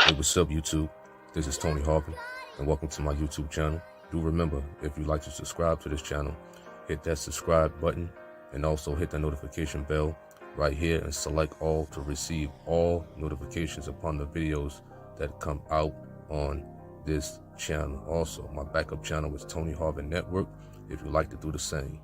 Hey, what's up, YouTube? This is Tony Harvin, and welcome to my YouTube channel. Do remember, if you'd like to subscribe to this channel, hit that subscribe button and also hit the notification bell right here and select all to receive all notifications upon the videos that come out on this channel. Also, my backup channel is Tony Harvin Network if you'd like to do the same.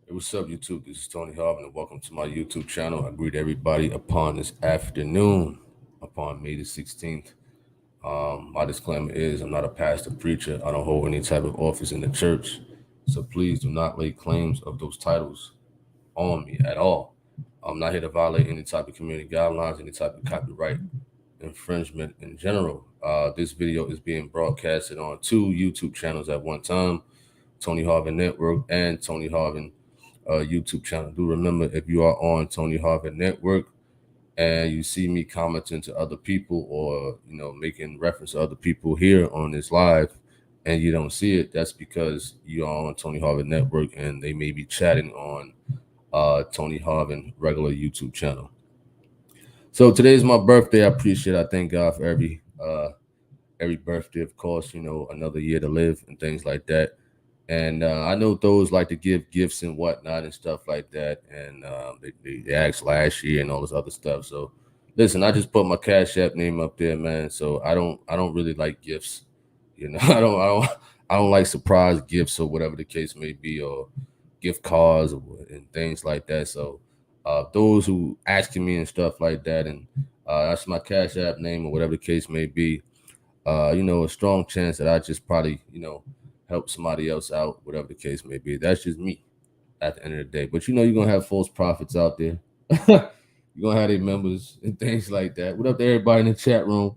Hey, what's up, YouTube? This is Tony Harvin, and welcome to my YouTube channel. I greet everybody upon this afternoon, upon May the 16th. My disclaimer is I'm not a pastor preacher. I don't hold any type of office in the church. So please do not lay claims of those titles on me at all. I'm not here to violate any type of community guidelines, any type of copyright infringement in general. This video is being broadcasted on two YouTube channels at one time, Tony Harvin Network and Tony Harvin YouTube channel. Do remember, if you are on Tony Harvin Network and you see me commenting to other people or making reference to other people here on this live and you don't see it, that's because you are on Tony Harvin Network and they may be chatting on Tony Harvin regular YouTube channel. So today is my birthday. I thank God for every birthday, of course, another year to live and things like that. And I know those like to give gifts and whatnot and stuff like that. And they asked last year and all this other stuff. So listen, I just put my Cash App name up there, man. So I don't really like gifts. I don't like surprise gifts or whatever the case may be, or gift cards and things like that. So those who asking me and stuff like that, and that's my Cash App name or whatever the case may be. A strong chance that I just probably, help somebody else out, whatever the case may be. That's just me at the end of the day. But you're gonna have false prophets out there. You're gonna have their members and things like that. What up to everybody in the chat room?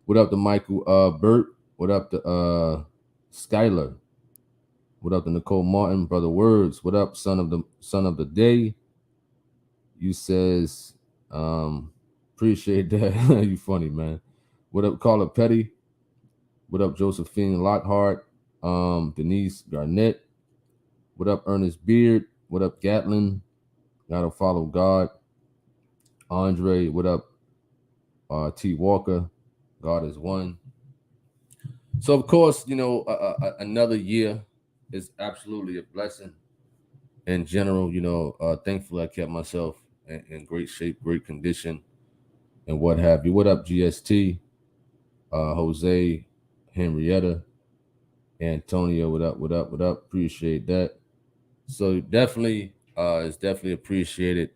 What up to Michael Burt? What up to Skylar? What up to Nicole Martin, Brother Words? What up, son of the day? You says appreciate that. You funny, man. What up, Carla Petty? What up, Josephine Lockhart? Denise Garnett. What up, Ernest Beard? What up, Gatlin? Gotta follow God. Andre, what up? T. Walker. God is one. So, of course, another year is absolutely a blessing. In general, thankfully I kept myself in great shape, great condition, and what have you. What up, GST? Jose, Henrietta, Antonio, what up, what up, what up? Appreciate that. So definitely, it's definitely appreciated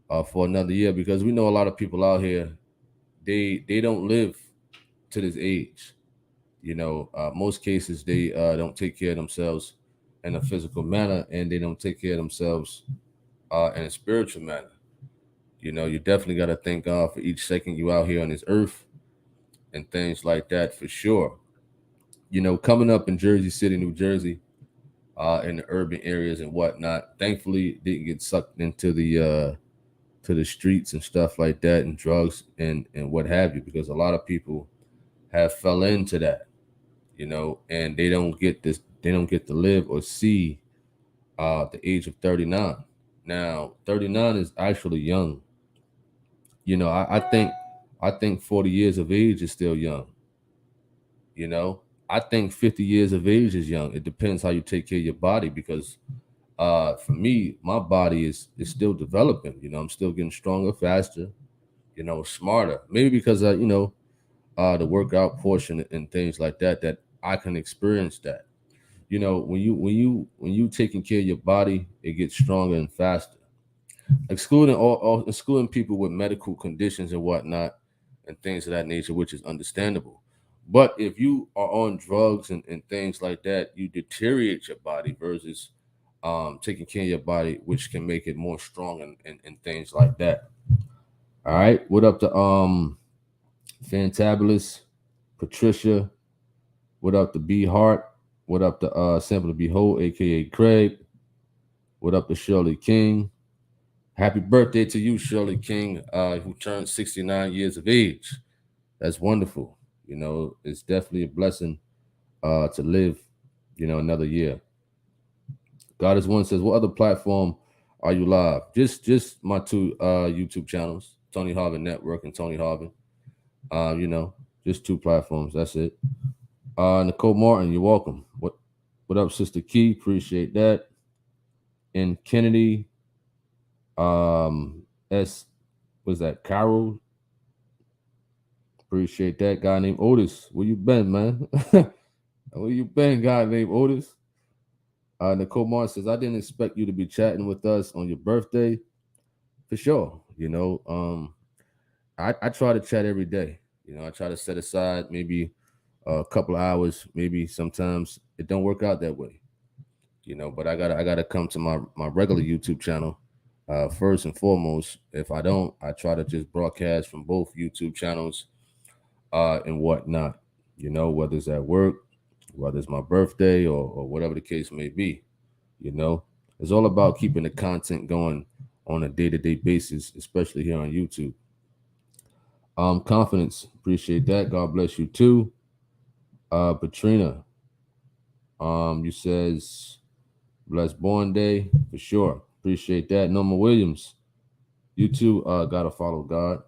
for another year, because we know a lot of people out here, they don't live to this age. Most cases they don't take care of themselves in a physical manner, and they don't take care of themselves in a spiritual manner. You definitely got to thank God for each second you out here on this earth and things like that, for sure. Coming up in Jersey City, New Jersey, in the urban areas and whatnot, thankfully didn't get sucked into the streets and stuff like that, and drugs and what have you, because a lot of people have fell into that, and they don't get to live or see the age of 39. Now 39 is actually young. I think 40 years of age is still young. I think 50 years of age is young. It depends how you take care of your body, because for me, my body is still developing. I'm still getting stronger, faster, smarter. Maybe because the workout portion and things like that, that I can experience that. When you taking care of your body, it gets stronger and faster. Excluding people with medical conditions and whatnot and things of that nature, which is understandable. But if you are on drugs and things like that, you deteriorate your body versus taking care of your body, which can make it more strong and things like that. All right. What up to Fantabulous, Patricia? What up to B Hart? What up to Simple to Behold, aka Craig? What up to Shirley King? Happy birthday to you, Shirley King, who turned 69 years of age. That's wonderful. It's definitely a blessing to live, another year. God is one says, what other platform are you live? Just my two YouTube channels, Tony Harvin Network and Tony Harvin. You know, just two platforms. That's it. Nicole Martin, you're welcome. What up, Sister Key? Appreciate that. And Kennedy, S was that Carol? Appreciate that. Guy named Otis. Where you been, man? Where you been, guy named Otis? Nicole Martin says, I didn't expect you to be chatting with us on your birthday. For sure. You know, I try to chat every day. You know, I try to set aside maybe a couple of hours. Maybe sometimes it don't work out that way. You know, but I gotta come to my regular YouTube channel first and foremost. If I don't, I try to just broadcast from both YouTube channels and whatnot. You know, whether it's at work, whether it's my birthday or whatever the case may be. You know, it's all about keeping the content going on a day-to-day basis, especially here on YouTube. Confidence, appreciate that. God bless you too. Patrina, you says blessed born day for sure. Appreciate that. Norma Williams, you too. Gotta follow God.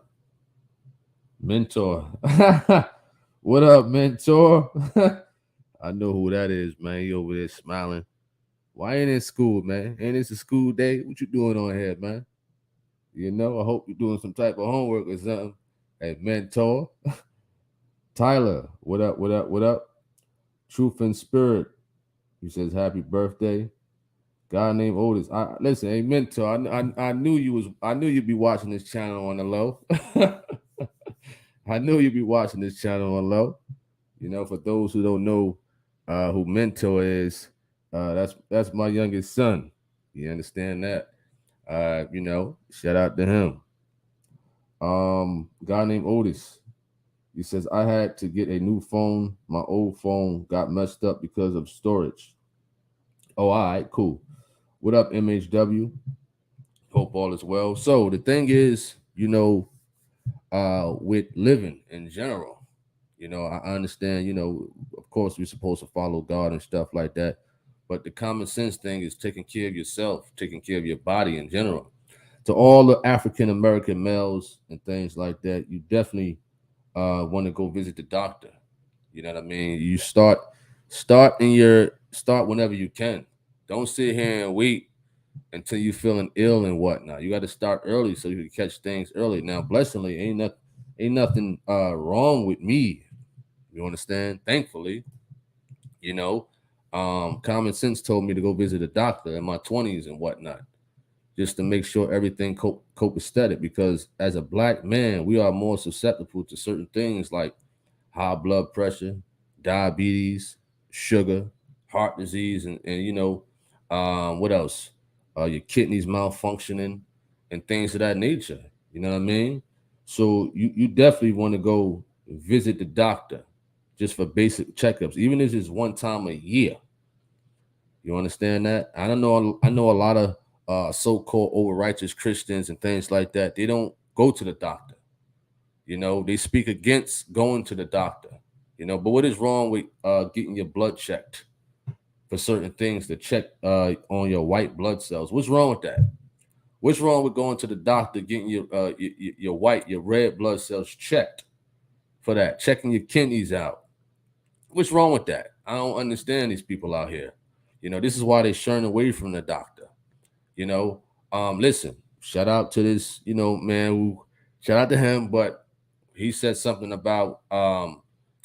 Mentor, what up, mentor? I know who that is, man. You over there smiling. Why ain't in school, man? Ain't this a school day? What you doing on here, man? You know, I hope you're doing some type of homework or something. Hey, mentor. Tyler, what up, what up, what up? Truth and Spirit. He says, happy birthday. Guy named Otis. Listen, hey, mentor. I knew you was. I knew you'd be watching this channel on the low. I knew you'd be watching this channel on low. You know, for those who don't know who mentor is, that's my youngest son. You understand that? You know, shout out to him. Guy named Otis. He says, I had to get a new phone. My old phone got messed up because of storage. Oh, all right, cool. What up, MHW? Hope all is well. So the thing is, you know, with living in general, you know, I understand, you know, of course we're supposed to follow God and stuff like that. But the common sense thing is taking care of yourself, taking care of your body in general. To all the African American males and things like that, you definitely want to go visit the doctor. You know what I mean? You start whenever you can. Don't sit here and wait until you feeling ill and whatnot. You got to start early so you can catch things early. Now, blessingly, ain't nothing wrong with me. You understand? Thankfully, you know, common sense told me to go visit a doctor in my 20s and whatnot, just to make sure everything copacetic. Because as a black man, we are more susceptible to certain things like high blood pressure, diabetes, sugar, heart disease, and you know, what else? Your kidneys malfunctioning and things of that nature. You know what I mean? So you definitely want to go visit the doctor just for basic checkups, even if it's one time a year. You understand that? I know a lot of so-called over righteous Christians and things like that. They don't go to the doctor. You know, they speak against going to the doctor. You know, but what is wrong with getting your blood checked for certain things to check on your white blood cells? What's wrong with that? What's wrong with going to the doctor, getting your red blood cells checked for that, checking your kidneys out? What's wrong with that? I don't understand these people out here. You know, this is why they're shunning away from the doctor. You know, listen, shout out to this, you know, man who, shout out to him, but he said something about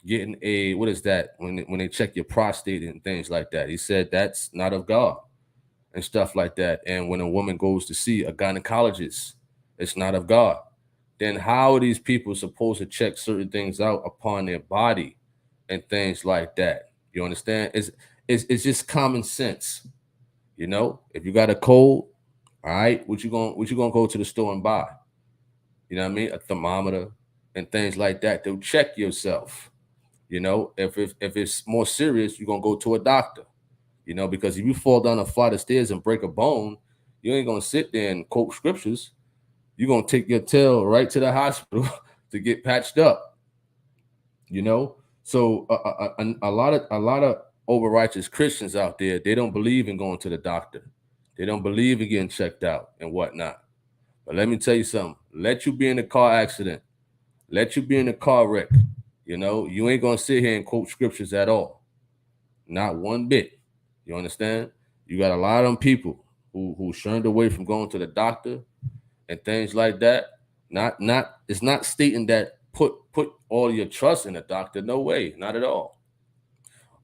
getting a, what is that, when they check your prostate and things like that. He said that's not of God and stuff like that. And when a woman goes to see a gynecologist, it's not of God. Then how are these people supposed to check certain things out upon their body and things like that? You understand? It's just common sense. You know, if you got a cold, all right, what you gonna go to the store and buy? You know what I mean? A thermometer and things like that to check yourself. You know, if it's more serious, you're gonna go to a doctor. You know, because if you fall down a flight of stairs and break a bone, you ain't gonna sit there and quote scriptures. You're gonna take your tail right to the hospital to get patched up. You know, so a lot of over righteous Christians out there, they don't believe in going to the doctor. They don't believe in getting checked out and whatnot. But let me tell you something. let you be in a car accident, let you be in a car wreck. You ain't gonna sit here and quote scriptures at all. Not one bit. You understand? You got a lot of them people who shunned away from going to the doctor and things like that. Not it's not stating that put all your trust in a doctor. No way, not at all.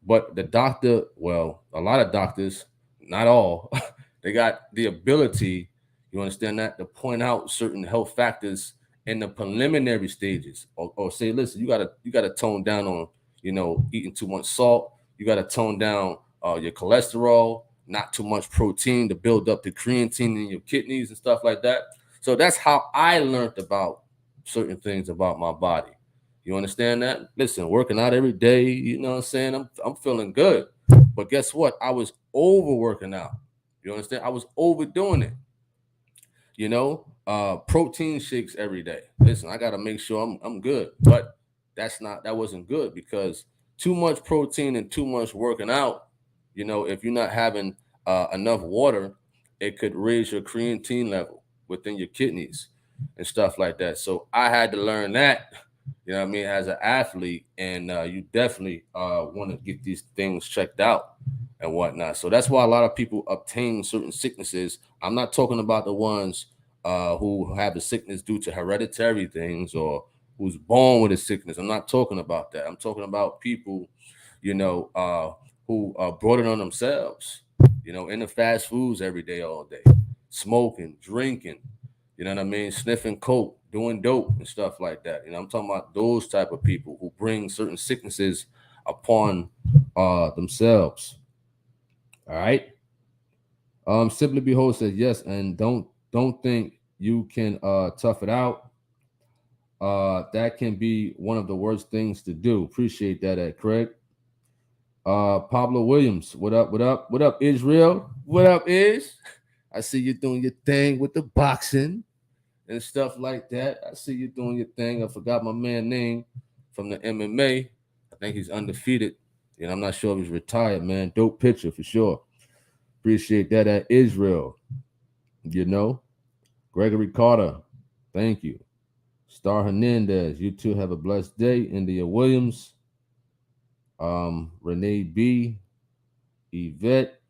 But the doctor, well, a lot of doctors, not all, they got the ability, you understand that, to point out certain health factors in the preliminary stages, or say, listen, you gotta tone down on, eating too much salt. You gotta tone down your cholesterol, not too much protein to build up the creatine in your kidneys and stuff like that. So that's how I learned about certain things about my body. You understand that? Listen, working out every day, you know what I'm saying? I'm feeling good. But guess what? I was overworking out. You understand? I was overdoing it. Protein shakes every day. Listen, I gotta make sure I'm good. But that wasn't good, because too much protein and too much working out, if you're not having enough water, it could raise your creatine level within your kidneys and stuff like that. So I had to learn that, what I mean, as an athlete, and you definitely want to get these things checked out and whatnot. So that's why a lot of people obtain certain sicknesses. I'm not talking about the ones who have a sickness due to hereditary things, or who's born with a sickness. I'm not talking about that. I'm talking about people, who brought it on themselves, in the fast foods every day, all day, smoking, drinking, you know what I mean, sniffing coke, doing dope and stuff like that. I'm talking about those type of people who bring certain sicknesses upon themselves. All right. Simply Behold says yes, and don't think you can tough it out. That can be one of the worst things to do. Appreciate that, Craig. Pablo Williams, what up? What up? What up, Israel? What up, Is? I see you doing your thing with the boxing and stuff like that. I see you doing your thing. I forgot my man name from the MMA. I think he's undefeated. And I'm not sure if he's retired, man. Dope picture for sure. Appreciate that at Israel. Gregory Carter, thank you. Star Hernandez, you two have a blessed day. India Williams, Renee B, Yvette,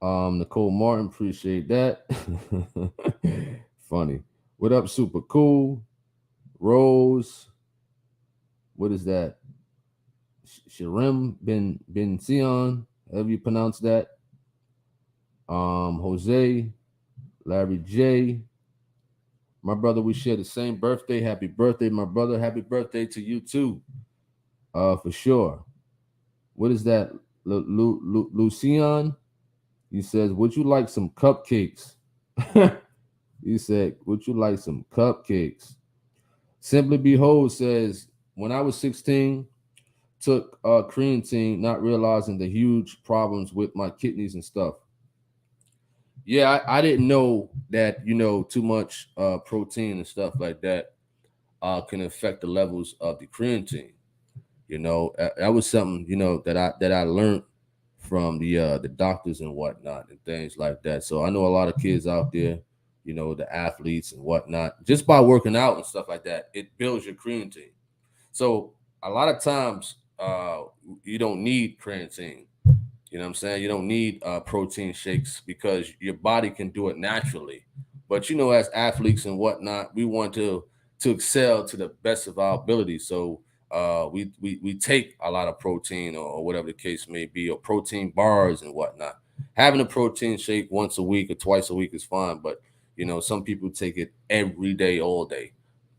Nicole Martin, appreciate that. Funny. What up, super cool? Rose, what is that? Sharem Ben Sion, however you pronounce that. Jose, Larry J. My brother, we share the same birthday. Happy birthday, my brother. Happy birthday to you too. For sure. What is that? Lucian? He says, would you like some cupcakes? He said, would you like some cupcakes? Simply Behold says, when I was 16, took creatine, not realizing the huge problems with my kidneys and stuff. Yeah, I didn't know that, too much protein and stuff like that can affect the levels of the creatine. That was something, that I learned from the doctors and whatnot and things like that. So I know a lot of kids out there, the athletes and whatnot, just by working out and stuff like that, it builds your creatine. So a lot of times you don't need creatine. You know what I'm saying? You don't need protein shakes, because your body can do it naturally. But as athletes and whatnot, we want to excel to the best of our ability. So we take a lot of protein, or whatever the case may be, or protein bars and whatnot. Having a protein shake once a week or twice a week is fine, but some people take it every day, all day.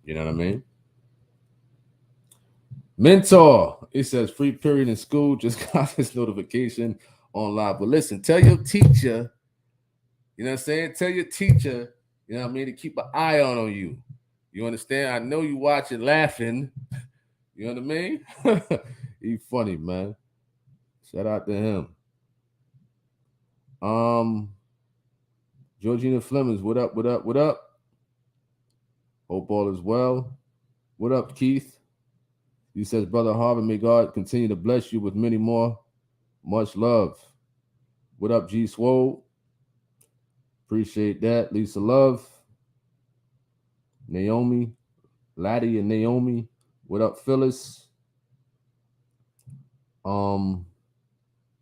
You know what I mean? Mentor, it says free period in school. Just got this notification online. But listen, tell your teacher, you know what I'm saying? Tell your teacher, you know what I mean, to keep an eye on you. You understand? I know you watching, laughing. You know what I mean? He funny, man. Shout out to him. Georgina Flemings, what up, what up, what up? Hope all is well. What up, Keith? He says, Brother Harvin, may God continue to bless you with many more. Much love. What up, G Swole? Appreciate that. Lisa Love. Naomi, Laddie and Naomi. What up, Phyllis? Um,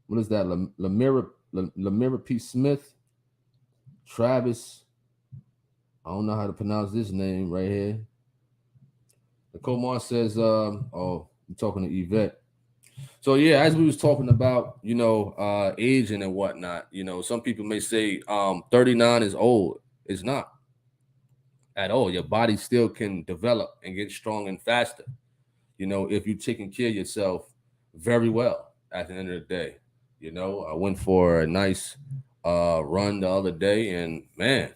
what is that? Lamira P. Smith, Travis. I don't know how to pronounce this name right here. Nicole Mar says, oh, you're talking to Yvette. So yeah, as we was talking about, aging and whatnot, some people may say 39 is old. It's not at all. Your body still can develop and get strong and faster, if you're taking care of yourself very well at the end of the day. I went for a nice run the other day, and man,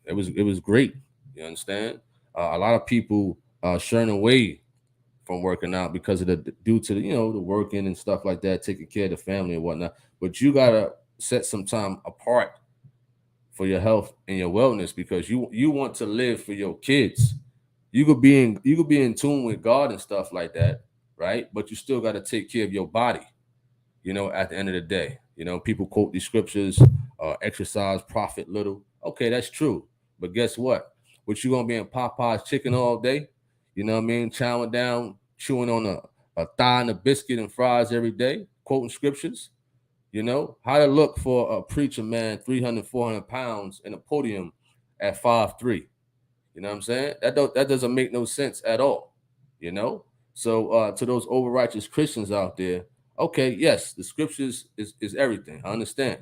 it was great. You understand? A lot of people shun away from working out because of due to the working and stuff like that, taking care of the family and whatnot. But you gotta set some time apart for your health and your wellness, because you want to live for your kids. You could be in tune with God and stuff like that, right? But you still got to take care of your body. At the end of the day, people quote these scriptures, exercise, profit little. Okay, that's true. But guess what? What you gonna be in Popeye's chicken all day? You know what I mean? Chowing down, chewing on a thigh and a biscuit and fries every day, quoting scriptures. How to look for a preacher man, 300, 400 pounds in a podium at 5'3". You know what I'm saying? That doesn't make no sense at all. You know. So to those over righteous Christians out there, okay, yes, the scriptures is everything. I understand,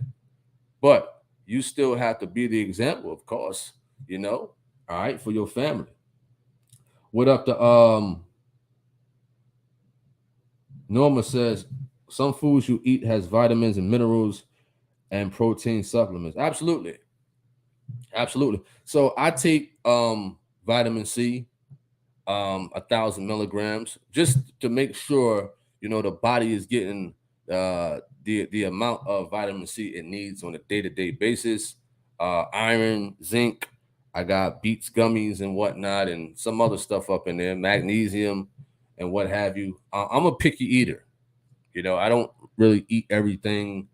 but you still have to be the example, of course. You know, all right, for your family. What up to Norma says some foods you eat has vitamins and minerals and protein supplements. Absolutely, absolutely. So I take vitamin C, 1,000 milligrams, just to make sure the body is getting the amount of vitamin C it needs on a day-to-day basis. Iron, zinc. I got beets gummies and whatnot, and some other stuff up in there, magnesium and what have you. I'm a picky eater. I don't really eat everything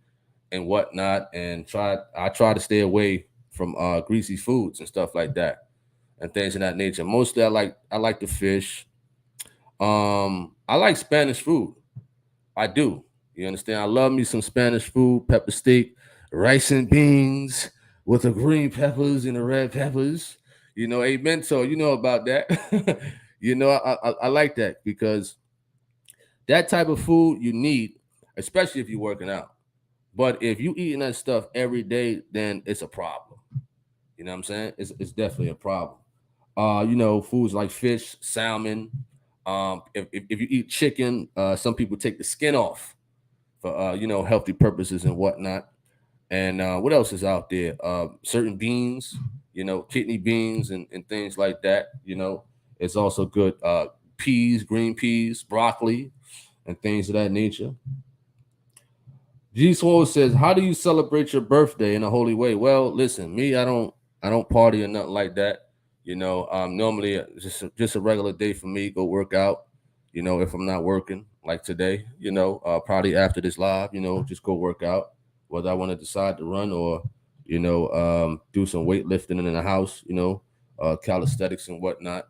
and whatnot, and I try to stay away from greasy foods and stuff like that, and things of that nature. Mostly I like the fish. I like Spanish food. I do. You understand? I love me some Spanish food, pepper steak, rice and beans with the green peppers and the red peppers. Amen. So you know about that. I like that because that type of food you need, especially if you're working out. But if you eating that stuff every day, then it's a problem. You know what I'm saying? It's definitely a problem. Foods like fish, salmon. If you eat chicken, some people take the skin off for healthy purposes and whatnot. And what else is out there? Certain beans, kidney beans and things like that. It's also good. Peas, green peas, broccoli, and things of that nature. G Swole says, "How do you celebrate your birthday in a holy way?" Well, listen, me, I don't party or nothing like that. Normally just a regular day for me. Go work out. If I'm not working like today, probably after this live, just go work out. Whether I want to decide to run or do some weightlifting in the house, calisthenics and whatnot.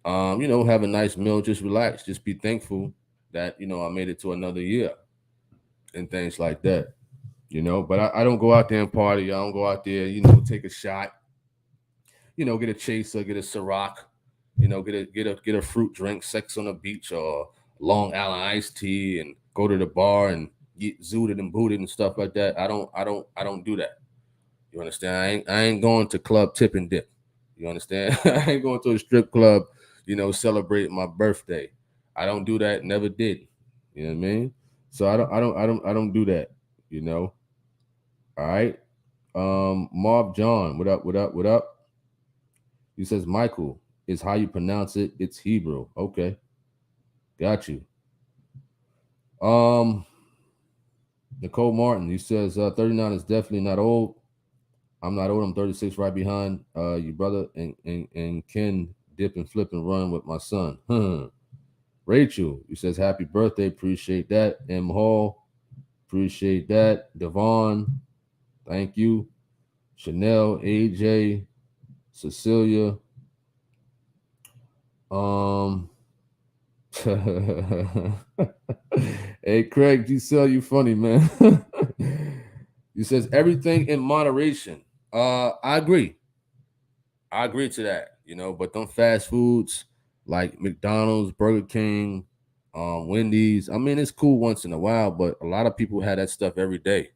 Have a nice meal, just relax, just be thankful that I made it to another year and things like that. But I don't go out there and party. I don't go out there, take a shot, get a chaser, get a Ciroc, get a fruit drink, sex on the beach, or Long Island iced tea, and go to the bar and get zooted and booted and stuff like that. I don't do that. You understand? I ain't going to club tip and dip. You understand? I ain't going to a strip club, celebrate my birthday. I don't do that. Never did. You know what I mean? So I don't do that. You know. All right. Marv John, what up? What up? What up? He says Michael is how you pronounce it. It's Hebrew. Okay, got you. Um, Nicole Martin, he says 39 is definitely not old. I'm not old. I'm 36, right behind you, brother, and can dip and flip and run with my son. Rachel, he says happy birthday. Appreciate that. M Hall, appreciate that. Devon, thank you. Chanel, AJ, Cecilia, Um, hey Craig, you sell you funny man. You says everything in moderation. I agree. I agree to that. But them fast foods like McDonald's, Burger King, Wendy's. I mean, it's cool once in a while, but a lot of people have that stuff every day.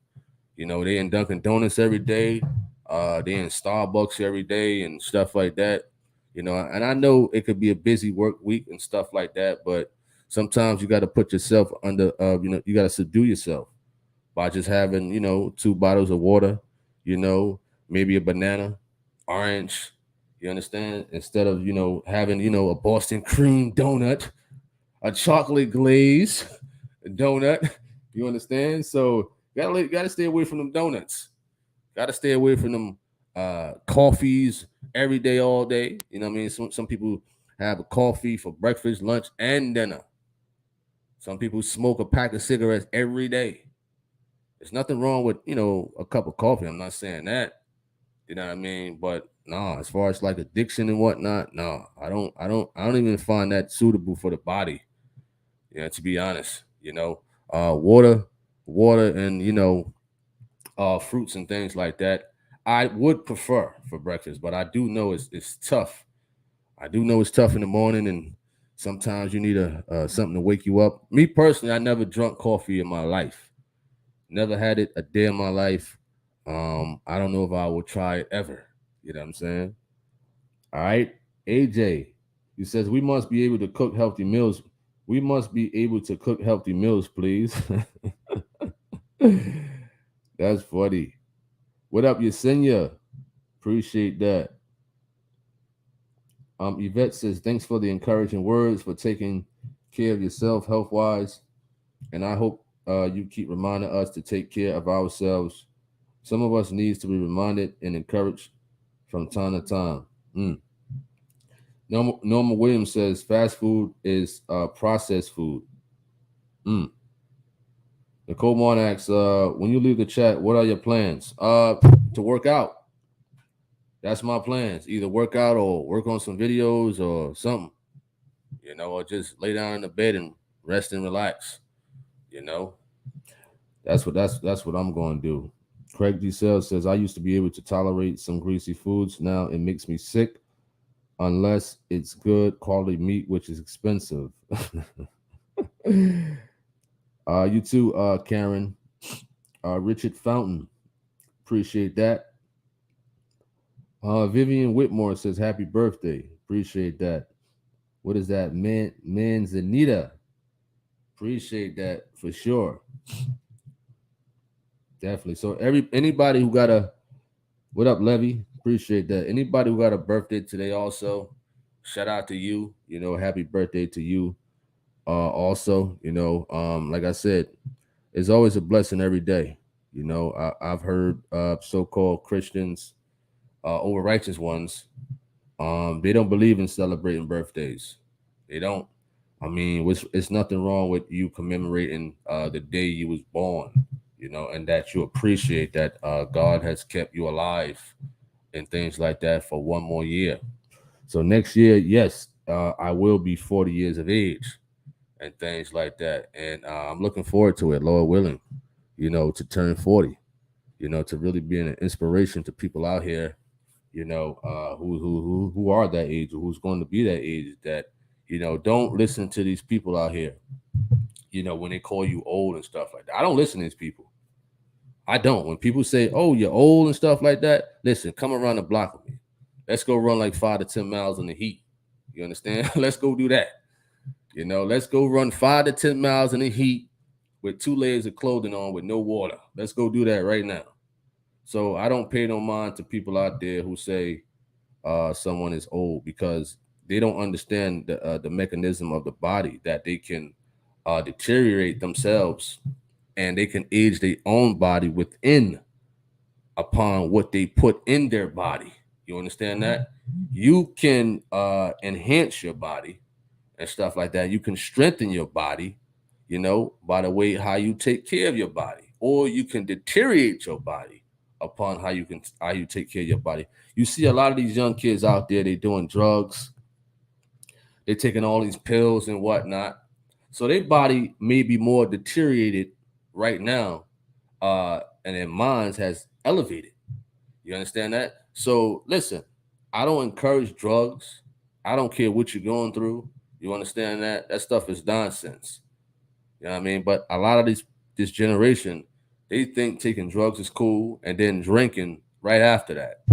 They in Dunkin' Donuts every day. They in Starbucks every day and stuff like that. And I know it could be a busy work week and stuff like that, but sometimes you got to put yourself under. You got to subdue yourself by just having 2 bottles of water. You know, maybe a banana, orange. You understand? Instead of having a Boston cream donut, a chocolate glaze donut. You understand? So gotta stay away from them donuts. Gotta stay away from them coffees every day, all day. You know what I mean? Some people have a coffee for breakfast, lunch, and dinner. Some people smoke a pack of cigarettes every day. There's nothing wrong with a cup of coffee. I'm not saying that. You know what I mean? But no, as far as like addiction and whatnot, no, I don't even find that suitable for the body. To be honest, water, and fruits and things like that. I would prefer for breakfast, but I do know it's tough. I do know it's tough in the morning, and sometimes you need a something to wake you up. Me personally, I never drunk coffee in my life. Never had it a day in my life. I don't know if I will try it ever. You know what I'm saying? All right, AJ. He says we must be able to cook healthy meals. We must be able to cook healthy meals, please. That's funny. What up, Yesenia? Appreciate that. Yvette says, thanks for the encouraging words, for taking care of yourself health wise. And I hope you keep reminding us to take care of ourselves. Some of us needs to be reminded and encouraged from time to time. Mm. Norma Williams says fast food is processed food. Mm. Nicole Mon asks, when you leave the chat, what are your plans? To work out. That's my plans. Either work out or work on some videos or something. Or just lay down in the bed and rest and relax. You know, that's what I'm going to do. Craig Giselle says I used to be able to tolerate some greasy foods. Now it makes me sick unless it's good quality meat, which is expensive. You too, Karen. Richard Fountain, appreciate that. Vivian Whitmore says happy birthday. Appreciate that. What is that? Manzanita. Appreciate that for sure. Definitely. So anybody who got a what up, Levy? Appreciate that. Anybody who got a birthday today also, shout out to you. Happy birthday to you. Also, like I said, it's always a blessing every day. I've heard so-called Christians, over righteous ones, they don't believe in celebrating birthdays. They don't. I mean, it's nothing wrong with you commemorating the day you was born, and that you appreciate that God has kept you alive and things like that for one more year. So next year, yes, I will be 40 years of age and things like that, and I'm looking forward to it, Lord willing. To turn 40. To really be an inspiration to people out here who are that age or who's going to be that age that don't listen to these people out here when they call you old and stuff like that. I don't listen to these people. I don't. When people say, oh, you're old and stuff like that, listen, come around the block with me. Let's go run like 5 to 10 miles in the heat. You understand? Let's go do that. Let's go run 5 to 10 miles in the heat with 2 layers of clothing on with no water. Let's go do that right now. So I don't pay no mind to people out there who say someone is old because they don't understand the mechanism of the body that they can deteriorate themselves and they can age their own body within upon what they put in their body. You understand that? You can enhance your body and stuff like that. You can strengthen your body, by the way how you take care of your body, or you can deteriorate your body upon how you take care of your body. You see a lot of these young kids out there, they doing drugs, They're taking all these pills and whatnot. So their body may be more deteriorated right now, and their minds has elevated. You understand that? So listen, I don't encourage drugs. I don't care what you're going through. You understand that? That stuff is nonsense. You know what I mean? But a lot of this generation, they think taking drugs is cool and then drinking right after that.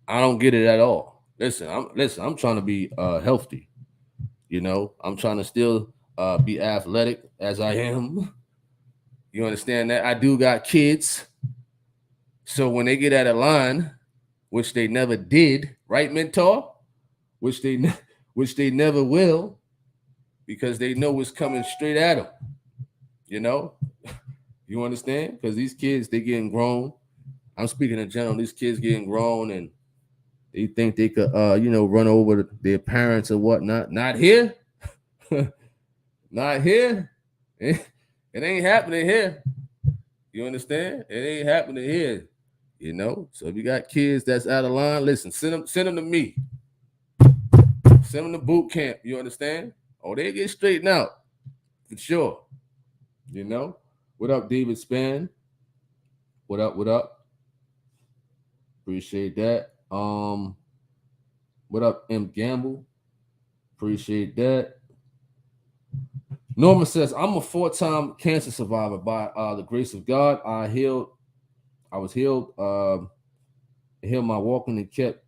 I don't get it at all. I'm trying to be healthy. You know, I'm trying to still be athletic as I am. You understand that? I do got kids. So when they get out of line, which they never did, right, mentor? Which they which they never will, because they know it's coming straight at them. You know, you understand? Because these kids, they getting grown. I'm speaking in general. These kids getting grown, and they think they could, run over their parents or whatnot. Not here, not here. It ain't happening here. You understand? It ain't happening here. You know. So if you got kids that's out of line, listen. Send them to me. Send them to boot camp. You understand? Oh, they get straightened out for sure. You know. What up, David Span? What up? What up? Appreciate that. What up, M Gamble? Appreciate that. Norma says, I'm a 4-time cancer survivor by the grace of God. I was healed, healed my walking and kept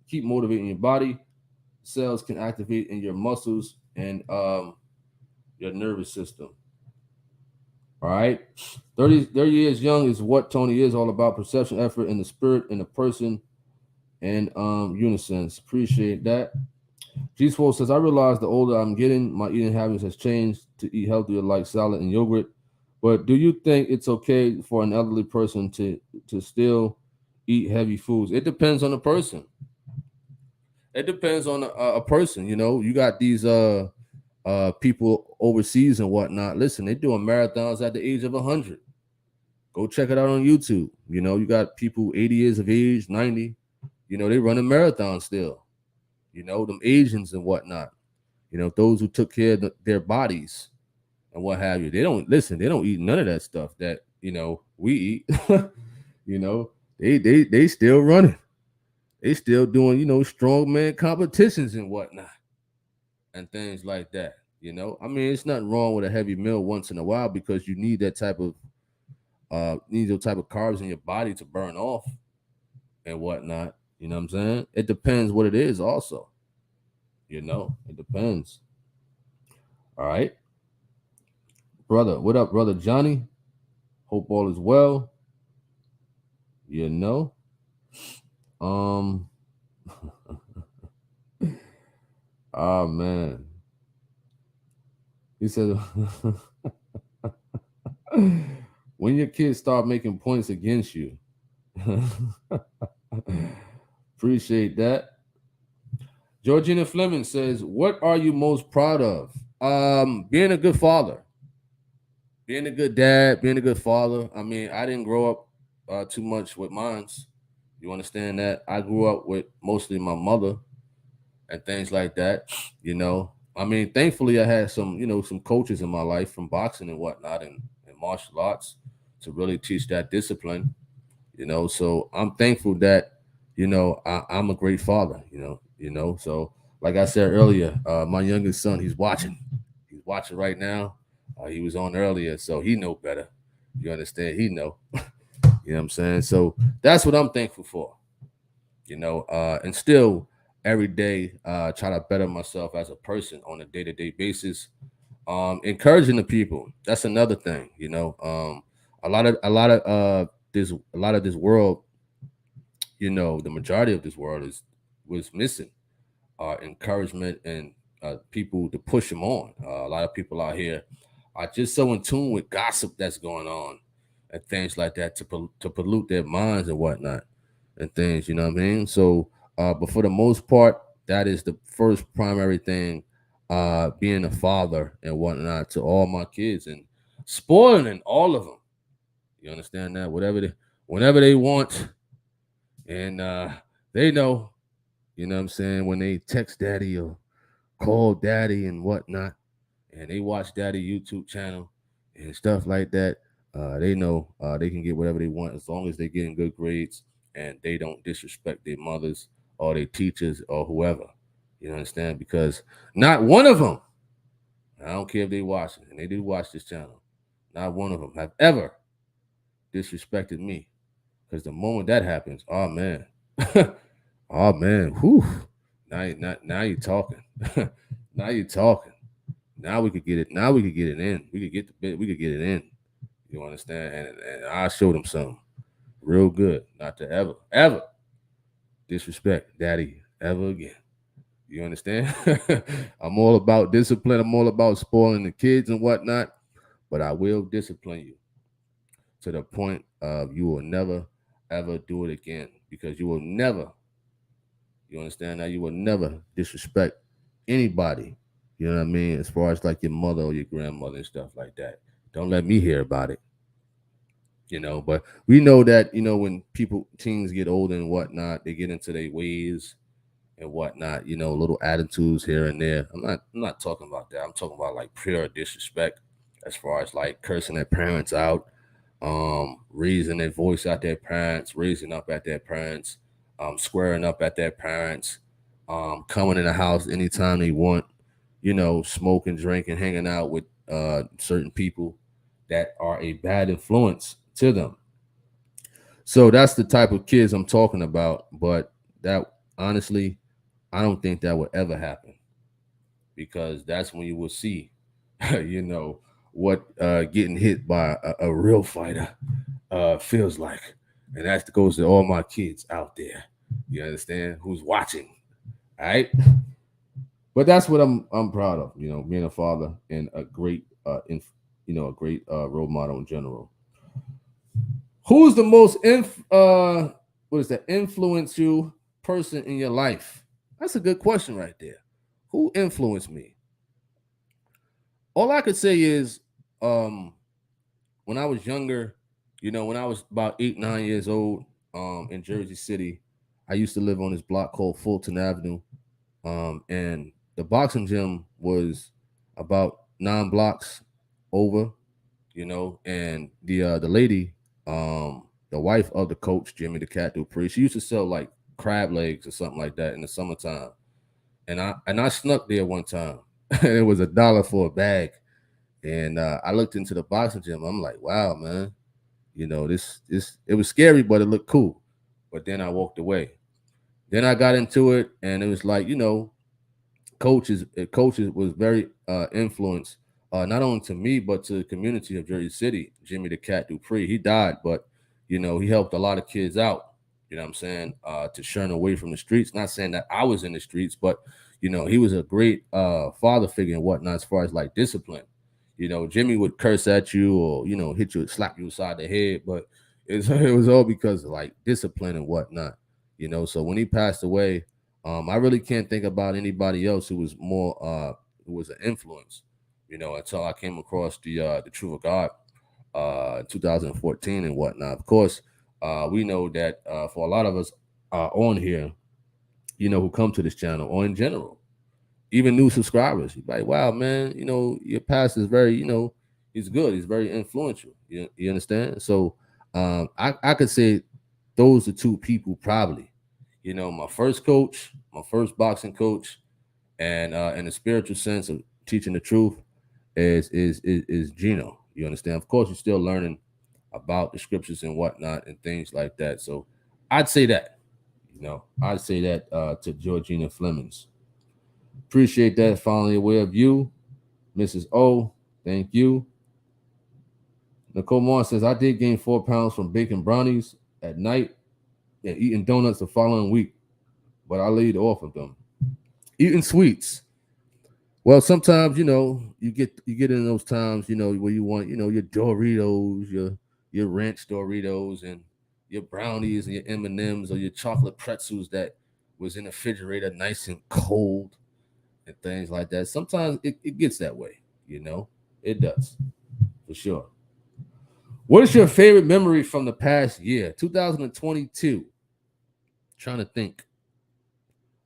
keep motivating your body. Cells can activate in your muscles and your nervous system. All right. 30 years young is what Tony is all about: perception, effort, and the spirit in the person and unison. Appreciate that. G-Swole says, I realize the older I'm getting, my eating habits has changed to eat healthier like salad and yogurt. But do you think it's okay for an elderly person to still eat heavy foods? It depends on the person. It depends on a person. You know, you got these people overseas and whatnot. Listen, they're doing marathons at the age of 100. Go check it out on YouTube. You know, you got people 80 years of age, 90. You know, they run a marathon still. You know, them Asians and whatnot. You know, those who took care of their bodies and what have you. They don't listen. They don't eat none of that stuff that we eat. You know, they still running. They still doing strongman competitions and whatnot and things like that. You know, I mean, it's nothing wrong with a heavy meal once in a while because you need that type of those type of carbs in your body to burn off and whatnot. You know what I'm saying? It depends what it is also. You know, it depends. All right. Brother, what up, brother Johnny? Hope all is well. You know. Oh man. He said when your kids start making points against you. Appreciate that. Georgina Fleming says, what are you most proud of? Being a good father. Being a good dad, being a good father. I mean, I didn't grow up too much with mines. You understand that? I grew up with mostly my mother and things like that. You know, I mean, thankfully I had some coaches in my life from boxing and whatnot and martial arts to really teach that discipline. You know, so I'm thankful that I'm a great father. So like I said earlier, my youngest son, he's watching. He's watching right now. He was on earlier, so he know better. You understand? He know. You know what I'm saying? So that's what I'm thankful for. And still every day try to better myself as a person on a day-to-day basis. Encouraging the people. That's another thing. A lot of this world, the majority of this world was missing encouragement and people to push them on. A lot of people out here are just so in tune with gossip that's going on and things like that to pollute their minds and whatnot and things. You know what I mean? So, but for the most part, that is the first primary thing. Being a father and whatnot to all my kids and spoiling all of them. You understand that? Whenever they want, and they know. You know what I'm saying? When they text daddy or call daddy and whatnot, and they watch daddy YouTube channel and stuff like that, they know they can get whatever they want as long as they getting good grades and they don't disrespect their mothers or their teachers or whoever. You understand? Because not one of them, I don't care if they watch it, and they do watch this channel, not one of them have ever disrespected me. Because the moment that happens, oh man, oh man, whew, now you're talking. Now you're talking. Now we could get it. Now we could get it in. We could get the bit. We could get it in. You understand? And I showed them something real good, not to ever disrespect daddy ever again. You understand? I'm all about discipline. I'm all about spoiling the kids and whatnot. But I will discipline you to the point of you will never ever do it again, because you will never. You understand? Now you will never disrespect anybody. You know what I mean? As far as like your mother or your grandmother and stuff like that. Don't let me hear about it. But we know that, when teens get older and whatnot, they get into their ways and whatnot, little attitudes here and there. I'm not talking about that. I'm talking about like pure disrespect, as far as like cursing their parents out, raising their voice at their parents, raising up at their parents, squaring up at their parents, coming in the house anytime they want, smoking, drinking, hanging out with certain people that are a bad influence to them. So that's the type of kids I'm talking about. But that, honestly, I don't think that would ever happen, because that's when you will see, you know, what getting hit by a real fighter feels like. And that goes to all my kids out there. You understand? Who's watching? All right. But that's what I'm proud of. Being a father and a great a great role model in general. Who's the most what is that, influential person in your life? That's a good question right there. Who influenced me? All I could say is, um, when I was younger, when I was about 8, 9 years old, in Jersey City, I used to live on this block called Fulton Avenue, and the boxing gym was about 9 blocks over, and the lady, the wife of the coach, Jimmy the Cat Dupree, she used to sell like crab legs or something like that in the summertime, and I snuck there one time, and it was $1 for a bag, and I looked into the boxing gym. I'm like, wow, man, this it was scary, but it looked cool. But then I walked away. Then I got into it, and it was like, coaches was very influenced, not only to me but to the community of Jersey City. Jimmy the Cat Dupree, he died, but he helped a lot of kids out. You know what I'm saying? To shun away from the streets. Not saying that I was in the streets, but he was a great father figure and whatnot, as far as like discipline. Jimmy would curse at you, or hit you, slap you aside the head, but it was all because of like discipline and whatnot. So when he passed away, I really can't think about anybody else who was more who was an influence, until I came across the Truth of God, 2014 and whatnot. Of course, we know that for a lot of us on here, who come to this channel, or in general, even new subscribers, you're like, wow, man, your pastor is very, he's good, he's very influential. You understand? So I could say those are two people probably. My first coach, my first boxing coach, and in the spiritual sense of teaching the truth, is Gino. You understand? Of course, you're still learning about the scriptures and whatnot and things like that. So I'd say that. I'd say that to Georgina Flemings. Appreciate that. Finally aware of you, Mrs. O. Thank you. Nicole Moore says, I did gain 4 pounds from baking brownies at night and eating donuts the following week, but I laid off of them. Eating sweets. Well, sometimes, you get in those times, where you want, your Doritos, your ranch Doritos, and your brownies and your M&Ms, or your chocolate pretzels that was in the refrigerator nice and cold and things like that. Sometimes it gets that way, It does, for sure. What is your favorite memory from the past year, 2022? Trying to think.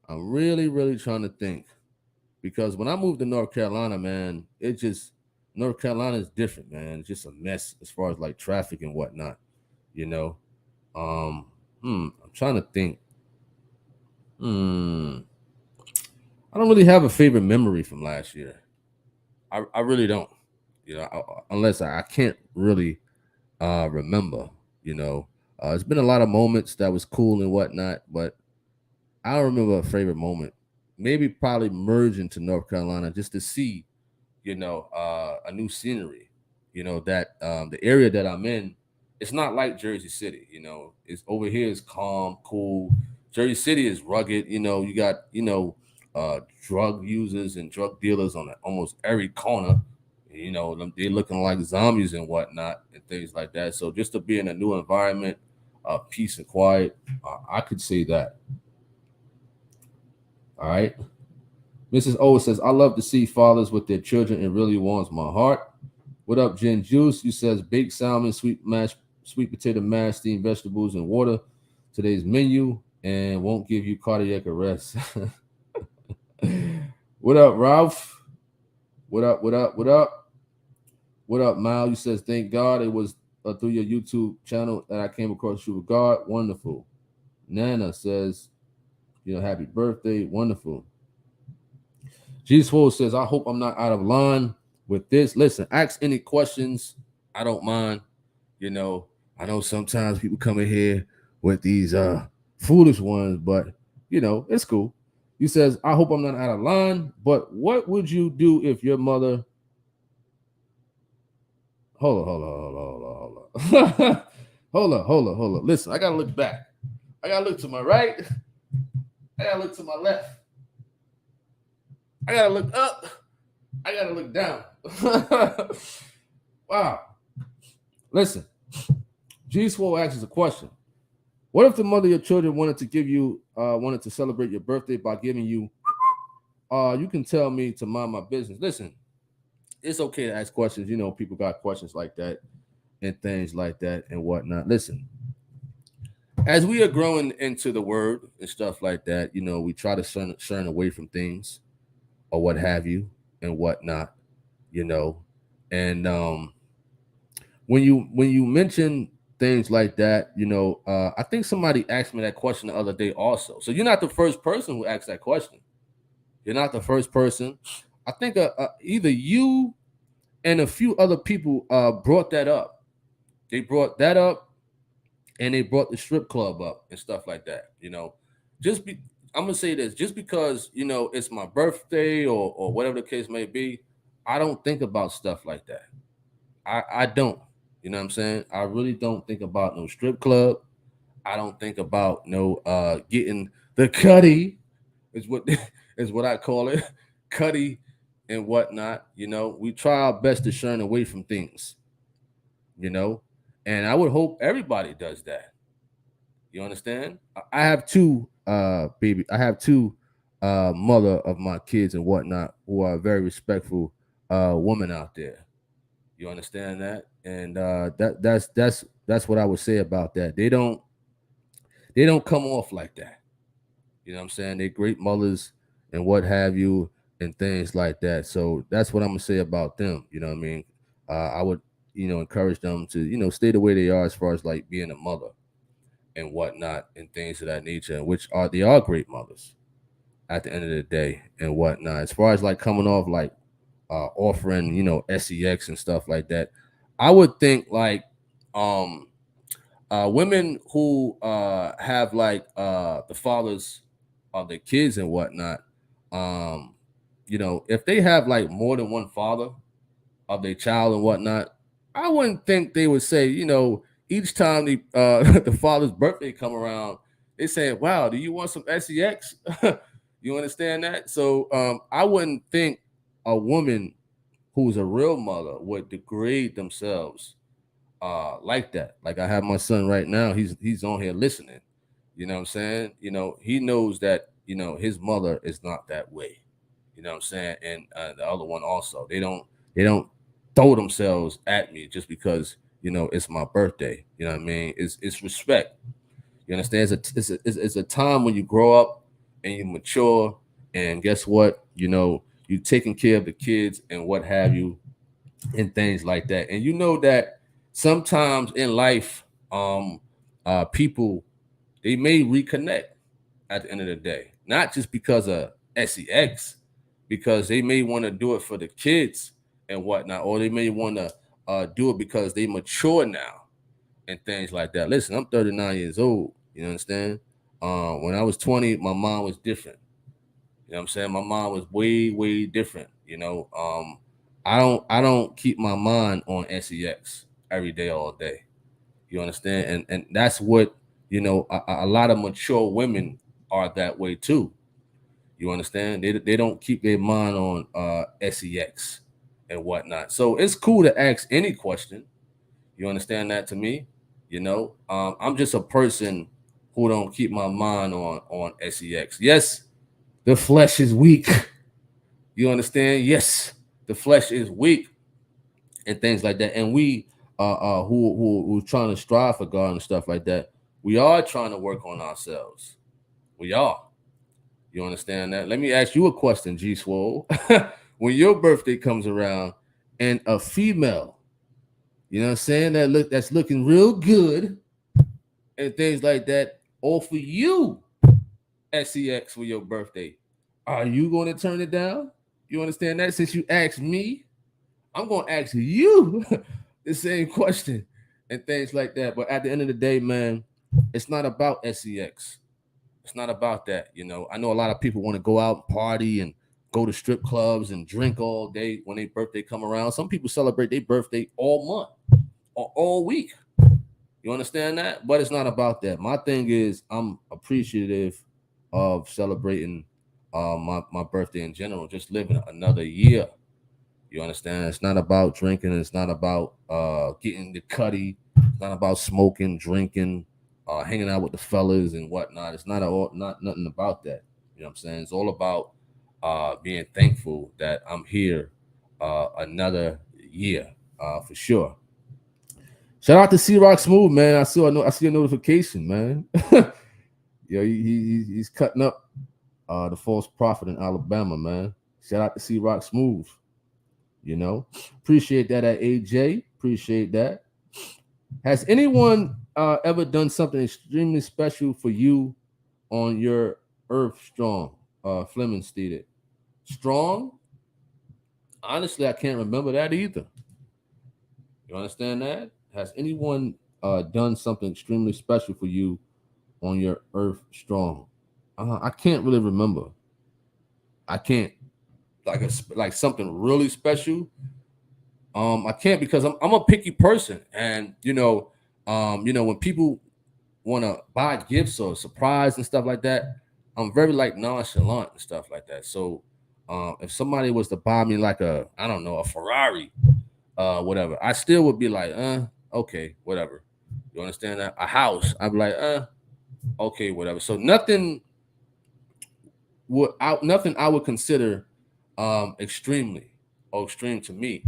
I'm really, really trying to think, because when I moved to North Carolina, man, North Carolina is different, man. It's just a mess as far as like traffic and whatnot, you know. Um, I'm trying to think. Hmm, I don't really have a favorite memory from last year. I really don't, unless I can't really remember, you know. It's been a lot of moments that was cool and whatnot, but I don't remember a favorite moment. Maybe probably merging to North Carolina just to see, a new scenery. That the area that I'm in, it's not like Jersey City. It's over here is calm, cool. Jersey City is rugged. You got drug users and drug dealers on almost every corner. They're looking like zombies and whatnot and things like that. So just to be in a new environment, peace and quiet, I could say that. All right. Mrs. O says, I love to see fathers with their children. It really warms my heart. What up, Jen Juice? You says baked salmon, sweet potato mash, steamed vegetables, and water. Today's menu and won't give you cardiac arrest. What up, Ralph? What up? What up? What up? What up, Mal? You says, thank God it was through your YouTube channel that I came across you with God. Wonderful. Nana says, happy birthday. Wonderful. G Swole says, I hope I'm not out of line with this. Listen, ask any questions. I don't mind. I know sometimes people come in here with these foolish ones, but it's cool. He says, I hope I'm not out of line, but what would you do if your mother hold on. Hold on. Listen, I gotta look back. I gotta look to my right. I gotta look to my left. I gotta look up. I gotta look down. Wow. Listen, G Swole asks a question. What if the mother of your children wanted to celebrate your birthday by giving you, you can tell me to mind my business. Listen, it's okay to ask questions. People got questions like that and things like that and whatnot. Listen, as we are growing into the word and stuff like that, we try to shun away from things or what have you and whatnot, and when you mention things like that, I think somebody asked me that question the other day also. So you're not the first person who asked that question. You're not the first person. I think either you and a few other people brought that up. They brought that up, and they brought the strip club up and stuff like that. Just be. I'm gonna say this: just because it's my birthday or whatever the case may be, I don't think about stuff like that. I don't. You know what I'm saying? I really don't think about no strip club. I don't think about no getting the cutty is what is what I call it. Cutty and whatnot. We try our best to shun away from things, you know, and I would hope everybody does that. You understand? I have two baby. I have two mother of my kids and whatnot who are very respectful women out there. You understand that? And that's what I would say about that. They don't come off like that. You know what I'm saying? They're great mothers and what have you and things like that. So that's what I'm gonna say about them. You know what I mean? I would, encourage them to, stay the way they are as far as like being a mother and whatnot and things of that nature, which they are great mothers at the end of the day and whatnot. As far as like coming off like offering, sex and stuff like that, I would think like women who have like the fathers of their kids and whatnot, um, if they have like more than one father of their child and whatnot, I wouldn't think they would say, each time the father's birthday come around, they say, "Wow, do you want some sex?" You understand that? So I wouldn't think a woman who's a real mother would degrade themselves like that. Like I have my son right now, he's on here listening. You know what I'm saying? He knows that, his mother is not that way. You know what I'm saying? And the other one also. They don't throw themselves at me just because, it's my birthday. You know what I mean? It's respect. You understand? It's a time when you grow up and you mature, and guess what? you taking care of the kids and what have you, and things like that. And you know that sometimes in life, people, they may reconnect at the end of the day, not just because of sex, because they may want to do it for the kids and whatnot, or they may want to do it because they mature now and things like that. Listen, I'm 39 years old. You understand? When I was 20, my mom was different. You know what I'm saying? My mom was way, way different. I don't keep my mind on sex every day, all day. You understand? And that's what, a lot of mature women are that way too. You understand? They don't keep their mind on sex and whatnot. So it's cool to ask any question. You understand that to me? I'm just a person who don't keep my mind on sex. Yes, the flesh is weak. You understand? Yes, the flesh is weak and things like that. And we who trying to strive for God and stuff like that, we are trying to work on ourselves. We are. You understand that? Let me ask you a question, G Swole. When your birthday comes around and a female, you know what I'm saying, that's looking real good and things like that, offer you sex for your birthday, are you going to turn it down? You understand that? Since you asked me, I'm going to ask you the same question and things like that. But at the end of the day, man, it's not about sex. It's not about that. I know a lot of people want to go out and party and go to strip clubs and drink all day when their birthday come around. Some people celebrate their birthday all month or all week. You understand that? But it's not about that. My thing is I'm appreciative of celebrating my birthday in general, just living another year. You understand? It's not about drinking. It's not about getting the cutty. It's not about smoking, drinking, hanging out with the fellas and whatnot. It's not nothing about that. You know what I'm saying? It's all about being thankful that I'm here another year for sure. Shout out to C Rock Smooth, man. I see a notification, man. He's cutting up the false prophet in Alabama, man. Shout out to C Rock Smooth. Appreciate that at AJ. Appreciate that. Has anyone ever done something extremely special for you on your Earth Strong? Fleming stated. Strong? Honestly, I can't remember that either. You understand that? Has anyone done something extremely special for you on your Earth Strong? I can't really remember. I can't like something really special. I can't because I'm a picky person, and when people want to buy gifts or surprise and stuff like that, I'm very like nonchalant and stuff like that. So, if somebody was to buy me like I don't know, a Ferrari, whatever, I still would be like, okay, whatever. You understand that? A house, I'd be like, okay, whatever. So nothing I would consider extremely or extreme to me,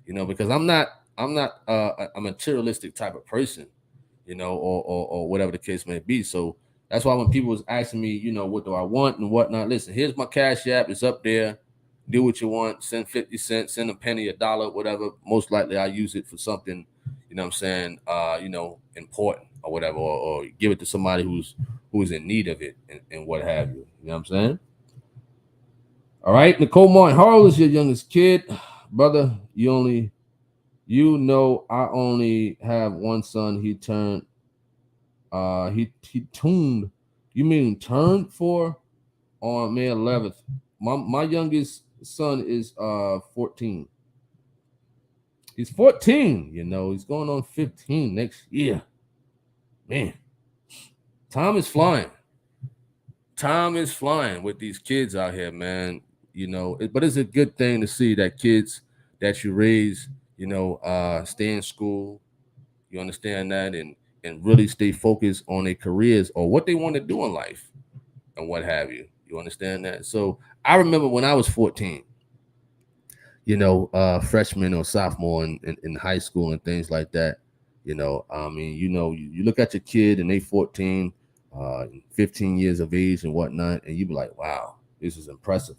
because I'm not a materialistic type of person, or whatever the case may be. So that's why when people was asking me, what do I want and whatnot, listen, here's my Cash App, it's up there. Do what you want, send 50 cents, send a penny, a dollar, whatever. Most likely I use it for something, what I'm saying, important or whatever, or give it to somebody who's in need of it and what have you. You know what I'm saying? All right, Nicole Martin, how old is your youngest kid? Brother, I only have one son. He turned he tuned, you mean turned 4 on May 11th. My youngest son is 14. He's 14, he's going on 15 next year. Man, time is flying. Time is flying with these kids out here, man. But it's a good thing to see that kids that you raise, stay in school. You understand that, and really stay focused on their careers or what they want to do in life and what have you. You understand that? So I remember when I was 14, freshman or sophomore in high school and things like that. You look at your kid and they 14, 15 years of age and whatnot, and you be like, wow, this is impressive.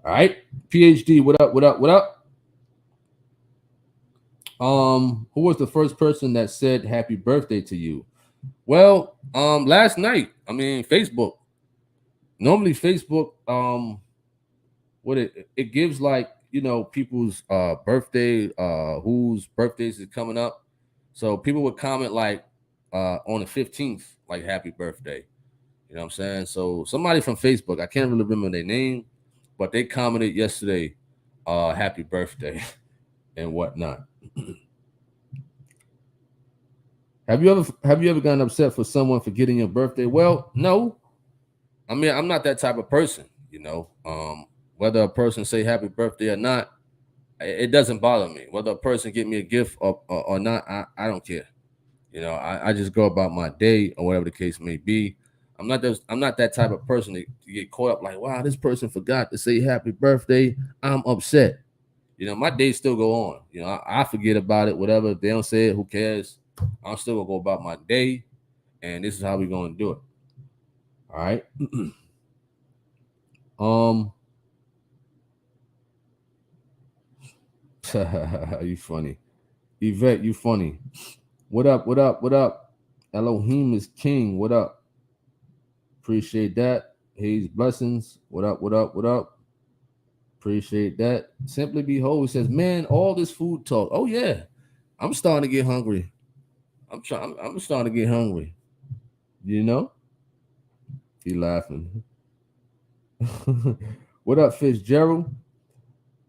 All right, PhD, what up? What up? What up? Who was the first person that said happy birthday to you? Well, last night. I mean, Facebook. Normally, Facebook, what it gives like people's birthday, whose birthdays is coming up. So people would comment like on the 15th, like happy birthday. You know what I'm saying? So somebody from Facebook, I can't really remember their name, but they commented yesterday, happy birthday and whatnot. Have you ever gotten upset for someone forgetting your birthday? Well, no. I mean, I'm not that type of person, you know. Whether a person say happy birthday or not, it doesn't bother me. Whether a person get me a gift or not, I don't care. You know, I just go about my day or whatever the case may be. I'm not that type of person to get caught up like, wow, this person forgot to say happy birthday. I'm upset. You know, my days still go on. You know, I forget about it, whatever. If they don't say it, who cares? I'm still gonna go about my day, and this is how we're gonna do it. All right. um, you funny. Yvette, you funny. What up? What up? What up? Elohim is king. What up? Appreciate that. Hayes blessings. What up? What up? What up? Appreciate that. Simply Behold says, man, all this food talk. Oh yeah, I'm starting to get hungry. I'm trying. I'm starting to get hungry. You know? He laughing. What up, Fitzgerald?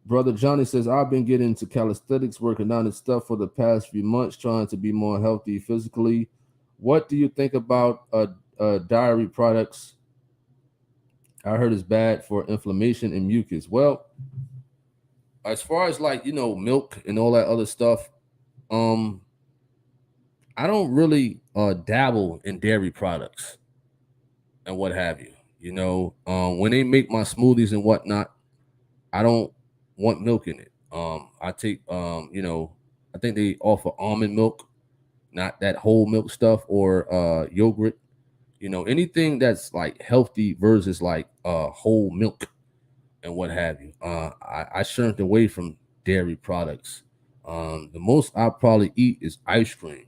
Brother Johnny says, I've been getting into calisthenics, working on this stuff for the past few months, trying to be more healthy physically. What do you think about dairy products? I heard it's bad for inflammation and mucus. Well, as far as like, milk and all that other stuff, um, I don't really dabble in dairy products and what have you. You know, when they make my smoothies and whatnot, I don't want milk in it. I take I think they offer almond milk, not that whole milk stuff, or yogurt. You know, anything that's like healthy versus like whole milk and what have you. I shunned away from dairy products. The most I probably eat is ice cream,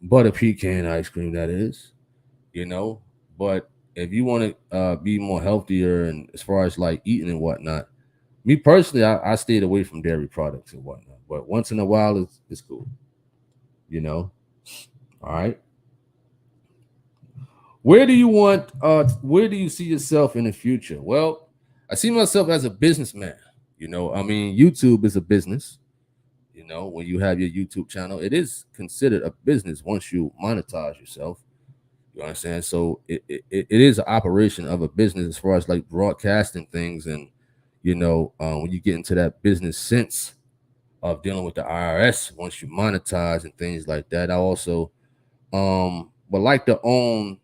butter pecan ice cream, that is. You know, but if you want to be more healthier and as far as like eating and whatnot, me personally, I stayed away from dairy products and whatnot. But once in a while, it's cool. You know. All right. Where do you see yourself in the future? Well, I see myself as a businessman. You know, I mean, YouTube is a business. You know, when you have your YouTube channel, it is considered a business once you monetize yourself. You understand? So it is an operation of a business as far as like broadcasting things and when you get into that business sense of dealing with the IRS once you monetize and things like that. I also would like to own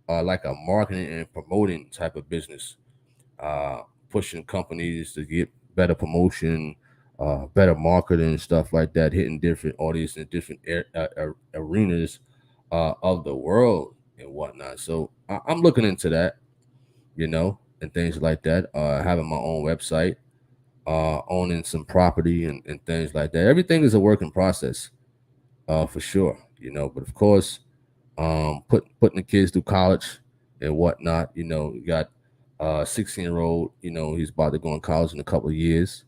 like a marketing and promoting type of business, uh, pushing companies to get better promotion, better marketing and stuff like that, hitting different audiences in different arenas of the world and whatnot. So I'm looking into that, and things like that. Having my own website, owning some property and things like that. Everything is a work in process, for sure, But of course, putting the kids through college and whatnot. You got 16-year-old, he's about to go in college in a couple of years.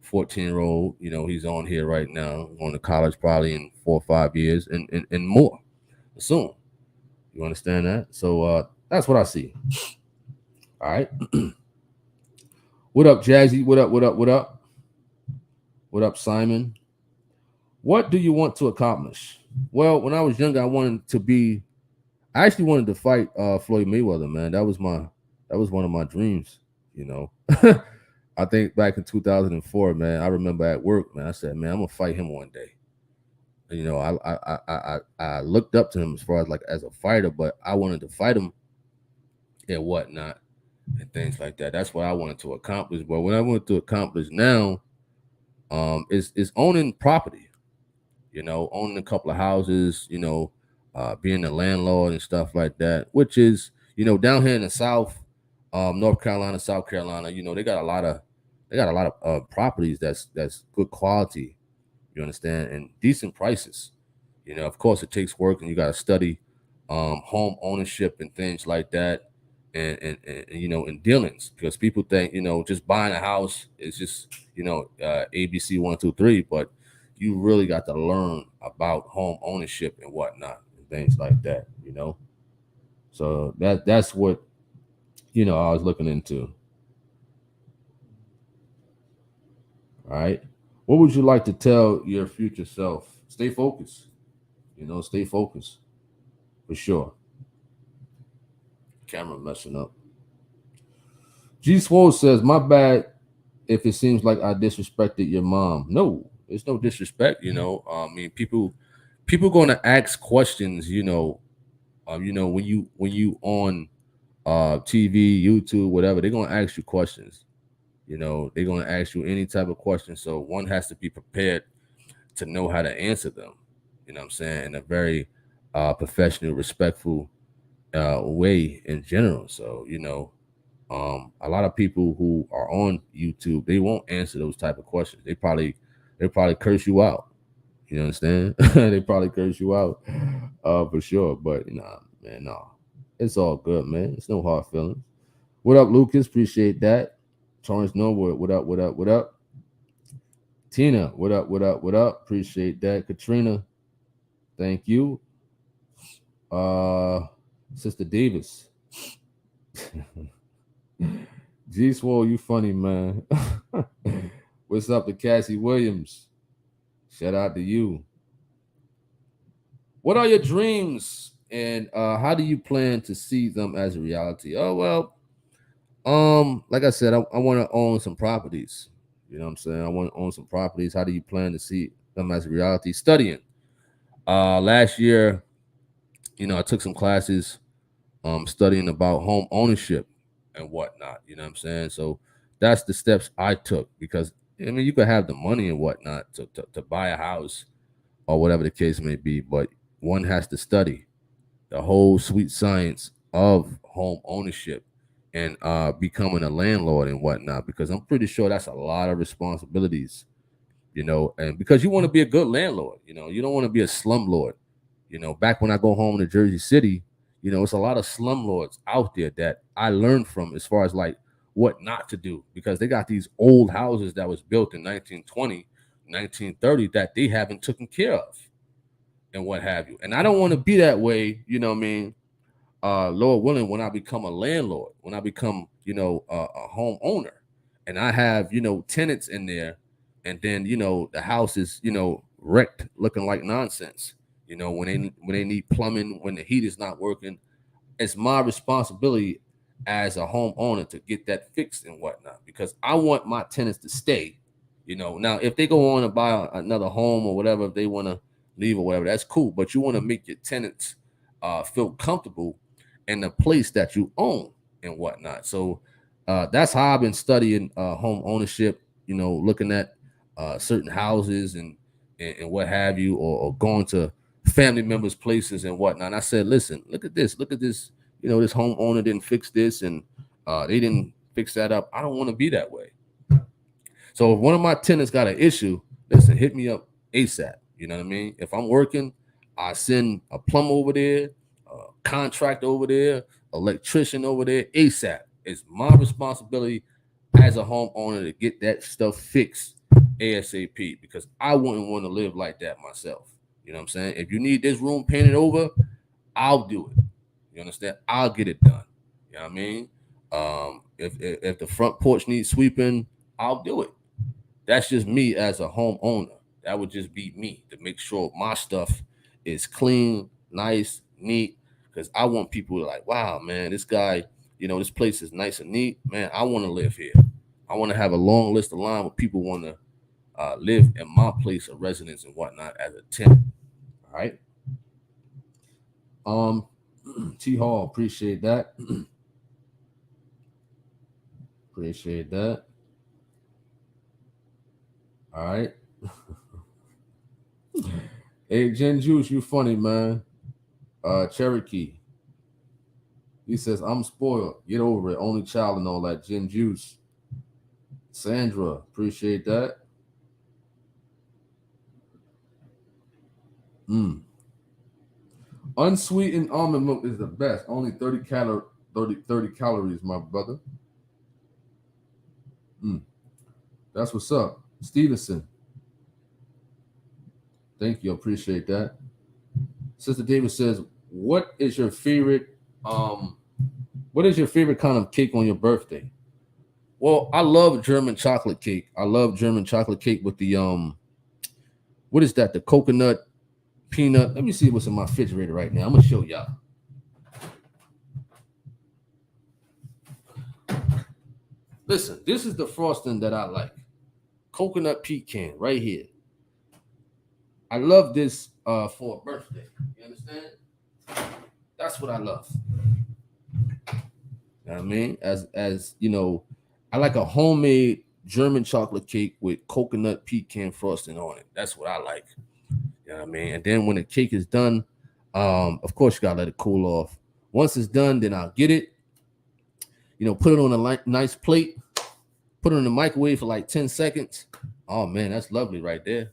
14-year-old, he's on here right now, going to college probably in 4 or 5 years and more soon. You understand that? So that's what I see. All right. What up, Jazzy? What up? What up? What up? What up, Simon? What do you want to accomplish? Well, when I was younger, I actually wanted to fight Floyd Mayweather, man. That was one of my dreams, you know. I think back in 2004, man, I remember at work, man, I said, man, I'm gonna fight him one day. I looked up to him as far as like as a fighter, but I wanted to fight him and whatnot and things like that. That's what I wanted to accomplish. But what I want to accomplish now, is owning property. Owning a couple of houses. Being a landlord and stuff like that. Which is, down here in the South, North Carolina, South Carolina, they got a lot of properties that's good quality. You understand, and decent prices. Of course, it takes work, and you got to study home ownership and things like that, and dealings, because people think just buying a house is just ABC 1 2 3, but you really got to learn about home ownership and whatnot and things like that. So that's what I was looking into. All right, what would you like to tell your future self? Stay focused. Stay focused for sure. Camera messing up. G Swole says, "My bad if it seems like I disrespected your mom." No, it's no disrespect. I mean, people going to ask questions. When you on TV, YouTube, whatever, they're going to ask you questions. They're going to ask you any type of question. So one has to be prepared to know how to answer them. You know what I'm saying? In a very professional, respectful way in general. So a lot of people who are on YouTube, they won't answer those type of questions. They probably curse you out. You understand? They probably curse you out, for sure. But man, no, it's all good, man. It's no hard feelings. What up, Lucas? Appreciate that. Torrance Norwood, what up? What up? What up? Tina, what up? What up? What up? Appreciate that. Katrina, thank you. Uh, Sister Davis. G Swole, you funny, man. What's up to Cassie Williams? Shout out to you. What are your dreams, and how do you plan to see them as a reality? Oh well, like I said, I want to own some properties. You know what I'm saying? I want to own some properties. How do you plan to see them as a reality? Studying. Last year, I took some classes, studying about home ownership and whatnot. You know what I'm saying? So that's the steps I took, because I mean you could have the money and whatnot to buy a house or whatever the case may be, but one has to study the whole sweet science of home ownership and becoming a landlord and whatnot, because I'm pretty sure that's a lot of responsibilities, and because you want to be a good landlord, you don't want to be a slumlord. Back when I go home to Jersey City, it's a lot of slumlords out there that I learned from, as far as like what not to do, because they got these old houses that was built in 1920, 1930 that they haven't taken care of and what have you. And I don't want to be that way, what I mean? Lord willing, when I become a landlord, when I become, a homeowner, and I have, tenants in there, and then, the house is, wrecked, looking like nonsense. When they need plumbing, when the heat is not working, it's my responsibility as a homeowner to get that fixed and whatnot, because I want my tenants to stay. Now if they go on and buy another home or whatever, if they want to leave or whatever, that's cool. But you want to make your tenants feel comfortable in the place that you own and whatnot. So that's how I've been studying home ownership. Looking at certain houses and what have you, or going to family members' places and whatnot. And I said, listen, look at this. This homeowner didn't fix this, and they didn't fix that up. I don't want to be that way. So if one of my tenants got an issue, listen, hit me up ASAP. You know what I mean? If I'm working, I send a plumber over there, a contractor over there, electrician over there ASAP. It's my responsibility as a homeowner to get that stuff fixed ASAP, because I wouldn't want to live like that myself. You know what I'm saying? If you need this room painted over, I'll do it. You understand? I'll get it done. You know what I mean? If the front porch needs sweeping, I'll do it. That's just me as a homeowner. That would just be me, to make sure my stuff is clean, nice, neat. Because I want people to like, wow, man, this guy, this place is nice and neat. Man, I want to live here. I want to have a long list of line where people want to live in my place of residence and whatnot as a tenant. All right. Um, T Hall, appreciate that. Appreciate that. All right. Hey, Jen Juice, you funny, man. Cherokee. He says, I'm spoiled. Get over it. Only child and all that. Gin juice. Sandra, appreciate that. Mm. Unsweetened almond milk is the best. Only 30 calories, my brother. Mm. That's what's up. Stevenson, thank you. Appreciate that. Sister David says, what is your favorite what is your favorite kind of cake on your birthday? Well, I love German chocolate cake. I love German chocolate cake with the what is that? The coconut peanut. Let me see what's in my refrigerator right now. I'm gonna show y'all. Listen, this is the frosting that I like. Coconut pecan right here. I love this for a birthday. You understand? That's what I love. You know what I mean? As you know, I like a homemade German chocolate cake with coconut pecan frosting on it. That's what I like. You know what I mean? And then when the cake is done, of course you gotta let it cool off. Once it's done, then I'll get it. Put it on a nice plate. Put it in the microwave for like 10 seconds. Oh man, that's lovely right there.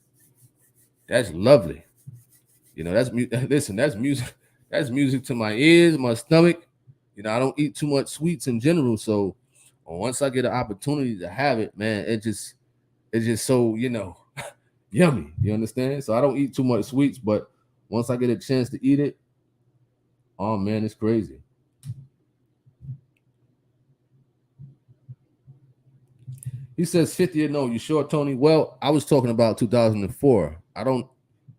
That's lovely. That's listen, that's music. That's music to my ears, my stomach. I don't eat too much sweets in general, so once I get an opportunity to have it, man, it's just so yummy. You understand? So I don't eat too much sweets, but once I get a chance to eat it, oh man, it's crazy. He says 50 or no. You sure, Tony? Well, I was talking about 2004.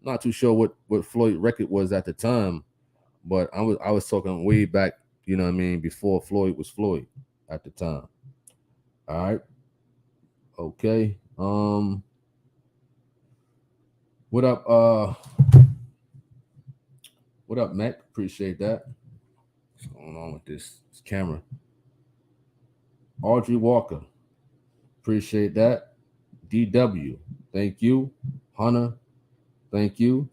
Not too sure what Floyd record was at the time, but I was talking way back. You know what I mean? Before Floyd was Floyd at the time. All right. Okay. What up? What up, Mac? Appreciate that. What's going on with this camera? Audrey Walker. Appreciate that. DW. Thank you. Hunter. Thank you.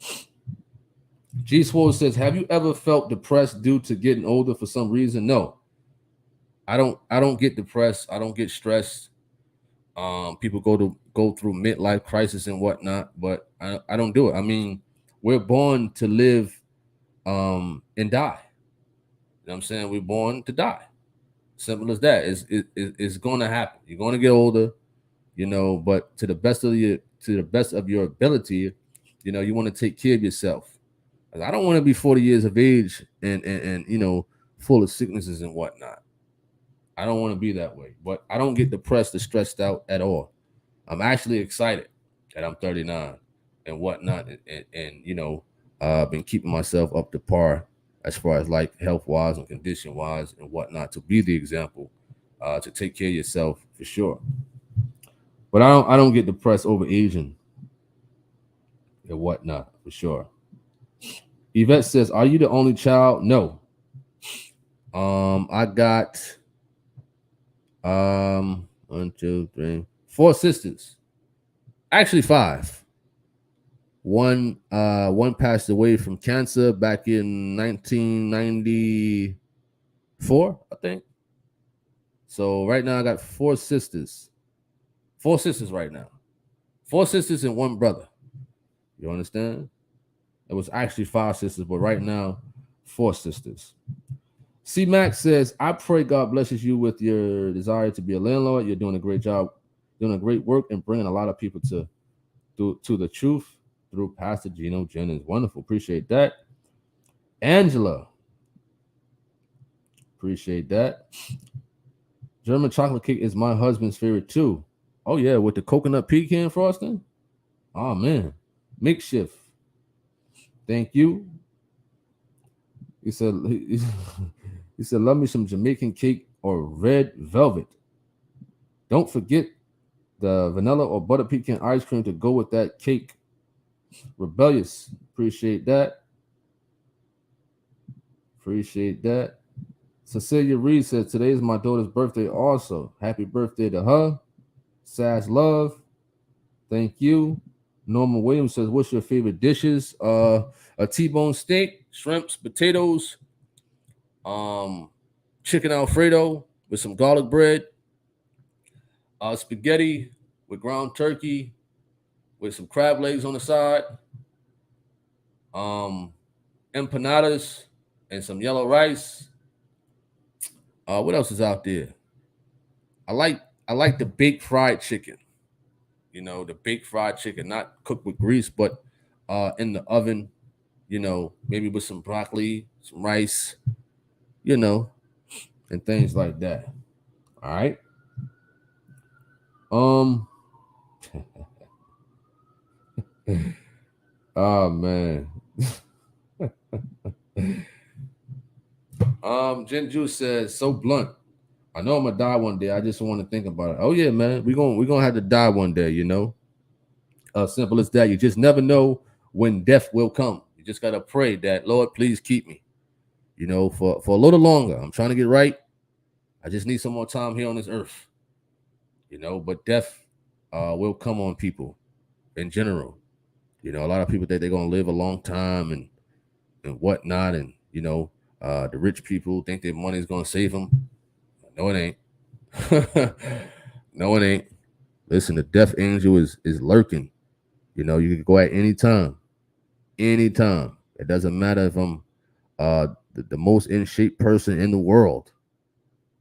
G Swole says, have you ever felt depressed due to getting older for some reason? No. I don't get depressed. I don't get stressed. People go through midlife crisis and whatnot, but I don't do it. I mean, we're born to live and die. You know what I'm saying? We're born to die. Simple as that. It's gonna happen. You're gonna get older, but to the best of your ability, you want to take care of yourself. I don't want to be 40 years of age and full of sicknesses and whatnot. I don't want to be that way, but I don't get depressed or stressed out at all. I'm actually excited that I'm 39 and whatnot, and been keeping myself up to par as far as like health wise and condition wise and whatnot to be the example, to take care of yourself for sure. But I don't get depressed over aging and whatnot for sure. Yvette says, "Are you the only child?" No. I got 1, 2, 3, 4 sisters. Actually, 5. One passed away from cancer back in 1994, I think. So right now I got 4 sisters. 4 sisters right now. 4 sisters and 1 brother. You understand? It was actually 5 sisters, but right now 4 sisters. C Max says, I pray God blesses you with your desire to be a landlord. You're doing a great job, doing a great work, and bringing a lot of people to the truth through Pastor Gino Jennings. Wonderful. Appreciate that. Angela. Appreciate that. German chocolate cake is my husband's favorite too. Oh, yeah, with the coconut pecan frosting. Oh, man. Makeshift. Thank you. He said, love me some Jamaican cake or red velvet. Don't forget the vanilla or butter pecan ice cream to go with that cake. Rebellious. Appreciate that. Appreciate that. Cecilia Reed says, today is my daughter's birthday also. Happy birthday to her. Sass love. Thank you. Norma Williams says, what's your favorite dishes? A T-bone steak, shrimps, potatoes, chicken Alfredo with some garlic bread, spaghetti with ground turkey with some crab legs on the side, um, empanadas and some yellow rice. What else is out there? I like I like the baked fried chicken. You know, the baked fried chicken, not cooked with grease, but in the oven. You know, maybe with some broccoli, some rice. You know, and things like that. All right. Um. Oh man. Jen Juice says so blunt. I know I'm gonna die one day. I just want to think about it. Oh yeah, man. We're gonna have to die one day, you know. Simple as that. You just never know when death will come. You just gotta pray that Lord, please keep me. You know, for a little longer. I'm trying to get right. I just need some more time here on this earth. You know, but death will come on people in general. You know, a lot of people think they're gonna live a long time and whatnot, and you know, the rich people think their money's gonna save them. No, it ain't. No, it ain't. Listen, the death angel is lurking. You know, you can go at any time. Anytime. It doesn't matter if I'm the most in shape person in the world.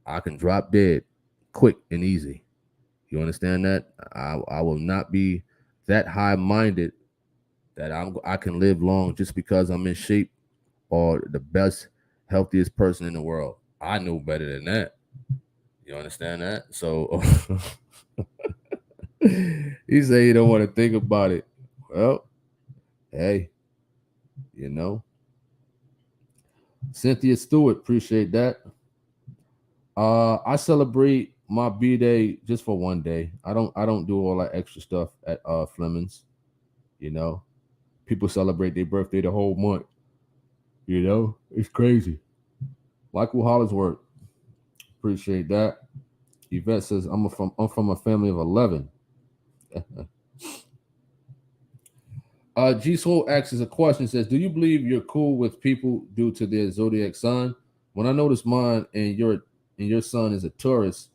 I can drop dead quick and easy. You understand that? I will not be that high minded that I can live long just because I'm in shape or the best, healthiest person in the world. I know better than that. You understand that? So he say you don't want to think about it. Well, hey, you know. Cynthia Stewart, appreciate that. I celebrate my B day just for one day. I don't do all that extra stuff at Fleming's. You know, people celebrate their birthday the whole month. You know, it's crazy. Michael Hollingsworth, appreciate that. Yvette says I'm from a family of 11. G Soul asks a question. Says, do you believe you're cool with people due to their zodiac sign? When I notice mine and your son is a Taurus,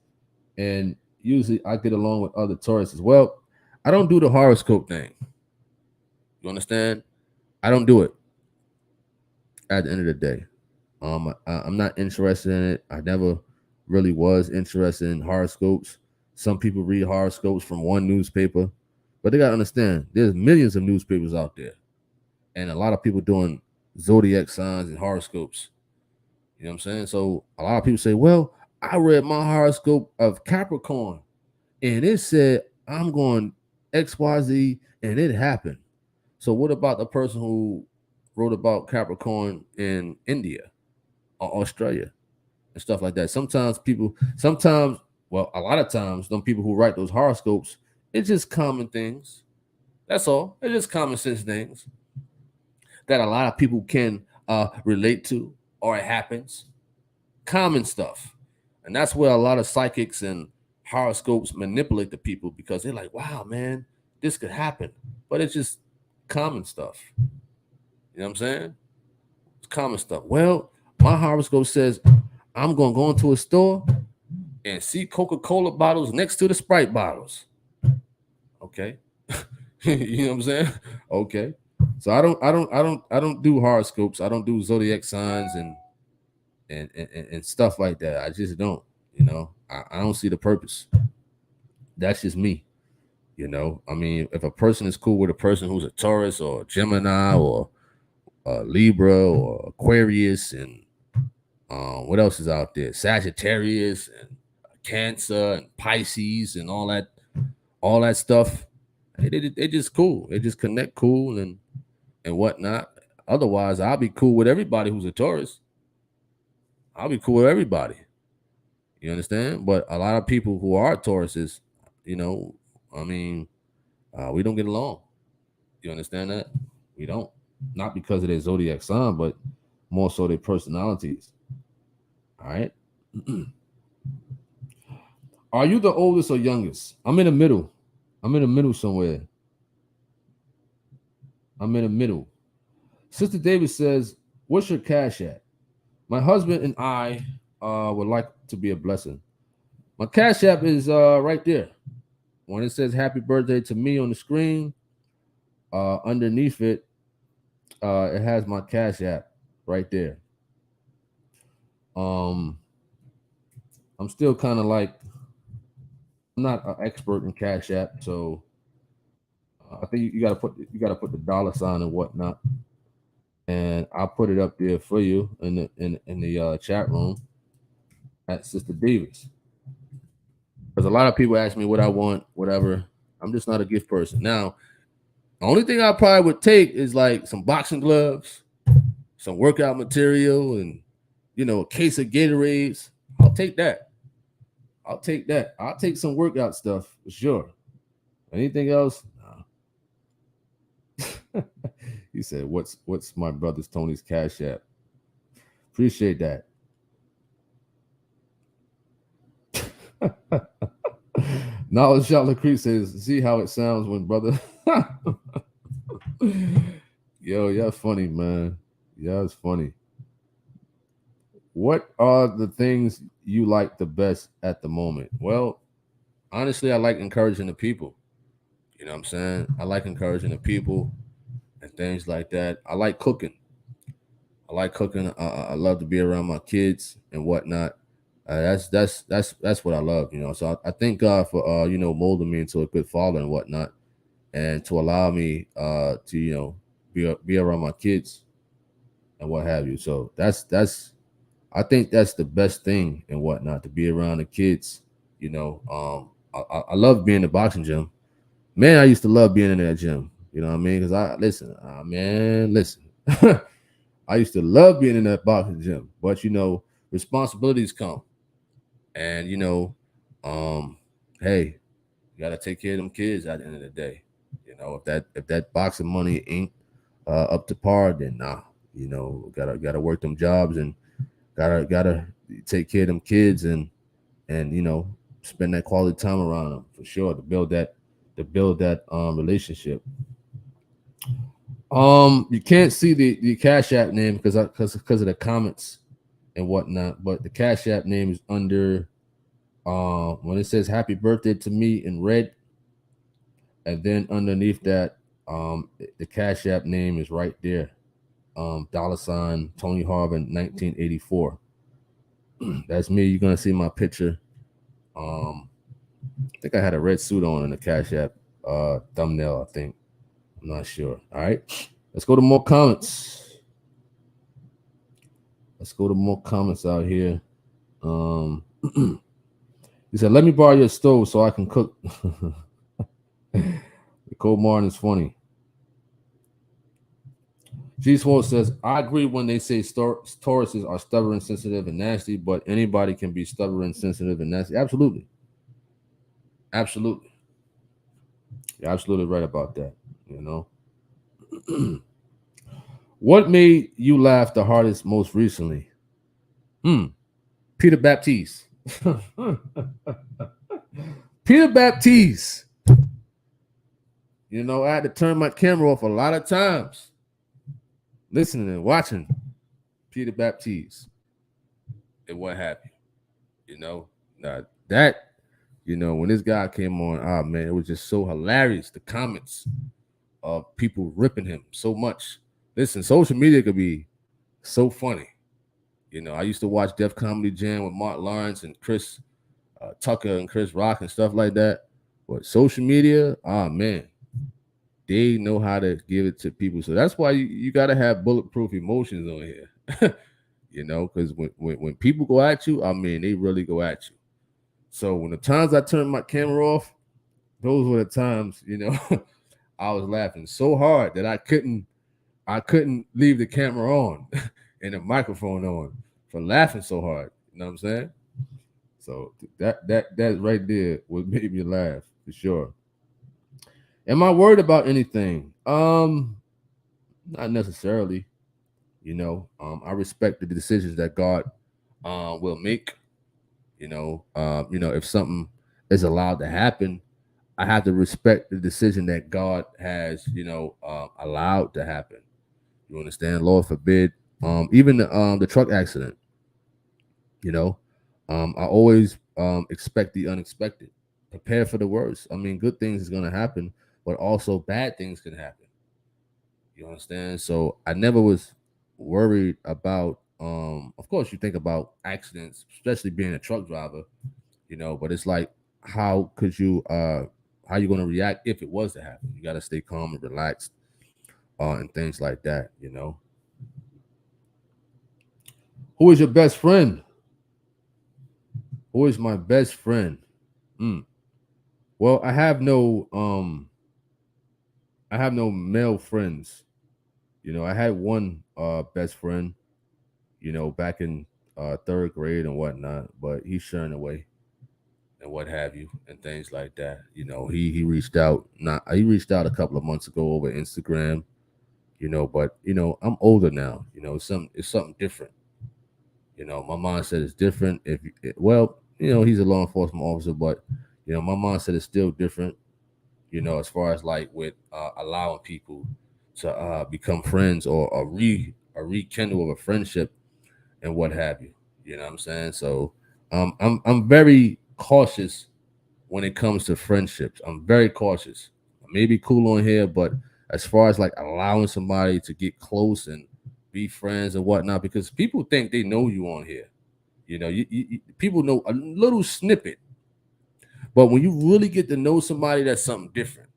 and usually I get along with other Tauruses. Well, I don't do the horoscope thing. You understand? I don't do it. At the end of the day, I'm not interested in it. I never really was interested in horoscopes. Some people read horoscopes from one newspaper, but they gotta understand there's millions of newspapers out there, and a lot of people doing zodiac signs and horoscopes. You know what I'm saying? So a lot of people say, "Well, I read my horoscope of Capricorn, and it said I'm going XYZ, and it happened." So what about the person who wrote about Capricorn in India or Australia and stuff like that? Well, a lot of times, them people who write those horoscopes, it's just common things. That's all. It's just common sense things that a lot of people can relate to, or it happens. Common stuff. And that's where a lot of psychics and horoscopes manipulate the people because they're like, wow, man, this could happen. But it's just common stuff. You know what I'm saying? It's common stuff. Well, my horoscope says I'm going to go into a store and see Coca-Cola bottles next to the Sprite bottles. Okay. You know what I'm saying? Okay. So I don't do horoscopes. I don't do zodiac signs and stuff like that. I just don't. You know, I don't see the purpose. That's just me. You know, I mean, if a person is cool with a person who's a Taurus or a Gemini or a Libra or Aquarius and what else is out there? Sagittarius and Cancer and Pisces and all that stuff. They just cool. They just connect cool and whatnot. Otherwise, I'll be cool with everybody who's a Taurus. I'll be cool with everybody. You understand? But a lot of people who are Tauruses, you know, I mean, we don't get along. You understand that? We don't. Not because of their zodiac sign, but more so their personalities. All right. Are you the oldest or youngest? I'm in the middle. I'm in the middle somewhere. I'm in the middle. Sister David says, what's your cash at? My husband and I would like to be a blessing. My Cash App is right there. When it says happy birthday to me on the screen, underneath it, it has my Cash App right there. Um, I'm still kind of like, I'm not an expert in Cash App, so I think you gotta put the dollar sign and whatnot, and I'll put it up there for you in the chat room at Sister Davis. Because a lot of people ask me what I want, whatever. I'm just not a gift person. Now, the only thing I probably would take is like some boxing gloves, some workout material, and a case of Gatorades. I'll take that. I'll take that. I'll take some workout stuff for sure. Anything else? No. He said, "What's my brother's Tony's Cash App?" Appreciate that. Knowledge Charlotte Creek says, "See how it sounds when brother." Yo, yeah, funny, man. Yeah, it's funny. What are the things you like the best at the moment? Well, honestly, I like encouraging the people. You know what I'm saying? I like encouraging the people and things like that. I like cooking. I like cooking. I love to be around my kids and whatnot. That's what I love. So I thank God for molding me into a good father and whatnot, and to allow me to be around my kids and what have you. So that's I think that's the best thing and whatnot, to be around the kids. I love being in the boxing gym. Man, I used to love being in that gym. You know what I mean? Because listen. I used to love being in that boxing gym, but responsibilities come, and hey, you gotta take care of them kids at the end of the day. If that boxing money ain't up to par, then nah. Gotta work them jobs, and gotta take care of them kids, and spend that quality time around them for sure, to build that relationship. You can't see the Cash App name because of the comments and whatnot, but the Cash App name is under when it says happy birthday to me in red, and then underneath that, the Cash App name is right there. $ Tony Harvin 1984. That's me. You're gonna see my picture. I think I had a red suit on in the Cash App thumbnail, I think. I'm not sure. All right. Let's go to more comments. Let's go to more comments out here. He said, "Let me borrow your stove so I can cook." Nicole Martin is funny. G Swole says, "I agree when they say Tauruses are stubborn, sensitive, and nasty, but anybody can be stubborn, sensitive, and nasty." Absolutely. Absolutely. You're absolutely right about that. What made you laugh the hardest most recently? Peter Baptiste. Peter Baptiste. I had to turn my camera off a lot of times, listening and watching Peter Baptiste and what happened. Now that when this guy came on, man, it was just so hilarious. The comments of people ripping him so much. Listen, social media could be so funny. I used to watch Def Comedy Jam with Mark Lawrence and Chris Tucker and Chris Rock and stuff like that. But social media, man, they know how to give it to people. So that's why you got to have bulletproof emotions on here. Because when people go at you, they really go at you. So when the times I turned my camera off, those were the times, I was laughing so hard that I couldn't leave the camera on and the microphone on for laughing so hard. You know what I'm saying? So that right there would make me laugh for sure. Am I worried about anything? Not necessarily. I respect the decisions that God will make. If something is allowed to happen, I have to respect the decision that God has, allowed to happen. You understand? Lord forbid. Even the truck accident. You know, I always expect the unexpected, prepare for the worst. I mean, good things is gonna happen, but also bad things can happen. You understand? So I never was worried about. Of course, you think about accidents, especially being a truck driver. But it's like, how you gonna react if it was to happen? You gotta stay calm and relaxed, and things like that. Who is your best friend? Who is my best friend? Mm. Well, I have no male friends. I had one best friend, back in third grade and whatnot, but he's sharing away and what have you and things like that. He reached out, not he reached out a couple of months ago over Instagram, but I'm older now. It's something different. My mindset is different. Well, he's a law enforcement officer, but my mindset is still different. As far as like with allowing people to become friends, or rekindle of a friendship and what have you. You know what I'm saying? So I'm very cautious when it comes to friendships. I'm very cautious. I may be cool on here, but as far as like allowing somebody to get close and be friends and whatnot, because people think they know you on here. People know a little snippet, but when you really get to know somebody, that's something different.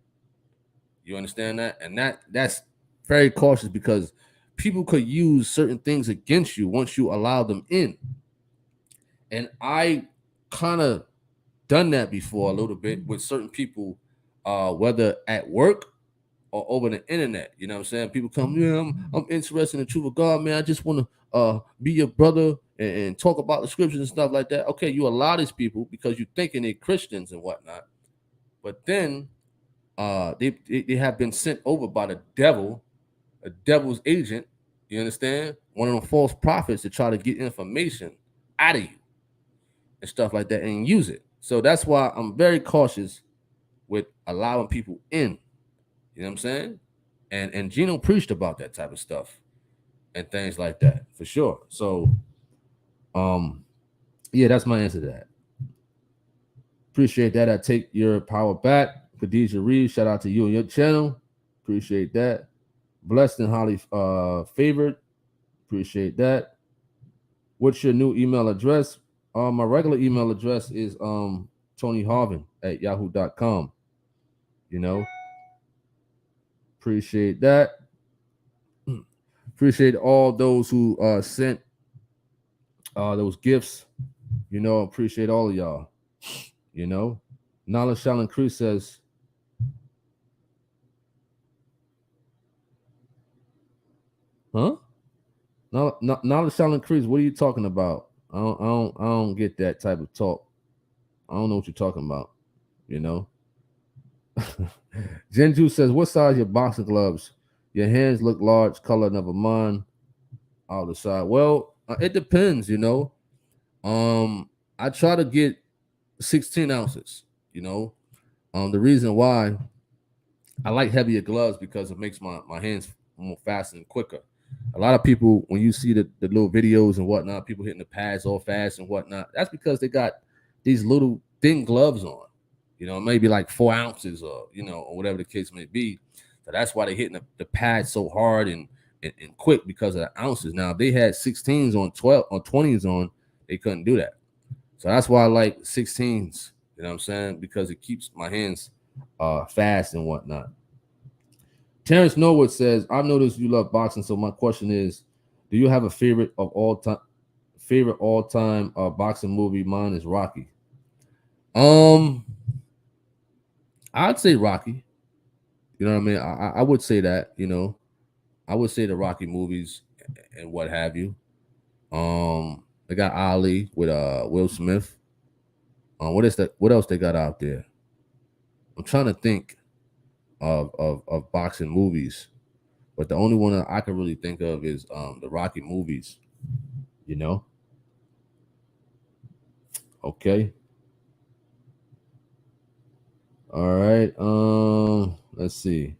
You understand that? And that's very cautious, because people could use certain things against you once you allow them in. And I kind of done that before a little bit with certain people, whether at work or over the internet. You know what I'm saying? People come, yeah, I'm interested in the truth of God, man. I just want to be your brother and talk about the scriptures and stuff like that. Okay, you allow these people because you're thinking they're Christians and whatnot, but then they have been sent over by the devil, a devil's agent. You understand? One of them false prophets to try to get information out of you and stuff like that and use it. So that's why I'm very cautious with allowing people in. You know what I'm saying? And Gino preached about that type of stuff and things like that for sure. So um yeah, that's my answer to that. Appreciate that. I take your power back. Khadijah Reed, shout out to you and your channel. Appreciate that. Blessed and highly favored. Appreciate that. What's your new email address? My regular email address is Tony Harvin at yahoo.com. You know, appreciate that. Appreciate all those who sent those gifts. Appreciate all of y'all. You know, Knowledge shall increase says, huh? Knowledge shall increase. What are you talking about? I don't get that type of talk. I don't know what you're talking about. You know. Genju says, what size your boxing gloves? Your hands look large, color never mind. I'll decide. Well, it depends, I try to get 16 ounces, you know. The reason why I like heavier gloves because it makes my hands more fast and quicker. A lot of people, when you see the little videos and whatnot, people hitting the pads all fast and whatnot, that's because they got these little thin gloves on, maybe like 4 ounces or whatever the case may be. So that's why they're hitting the pad so hard and quick because of the ounces. Now, if they had 16s on 12 or 20s on, they couldn't do that. So that's why I like 16s, you know what I'm saying? Because it keeps my hands fast and whatnot. Terrence Norwood says, I've noticed you love boxing, so my question is, do you have a favorite all time boxing movie? Mine is Rocky. Um, I'd say Rocky. You know what I mean? I would say that. I would say the Rocky movies and what have you. They got Ali with Will Smith. What is that? What else they got out there? I'm trying to think of boxing movies, but the only one that I can really think of is the Rocky movies. You know. Okay. All right. Let's see.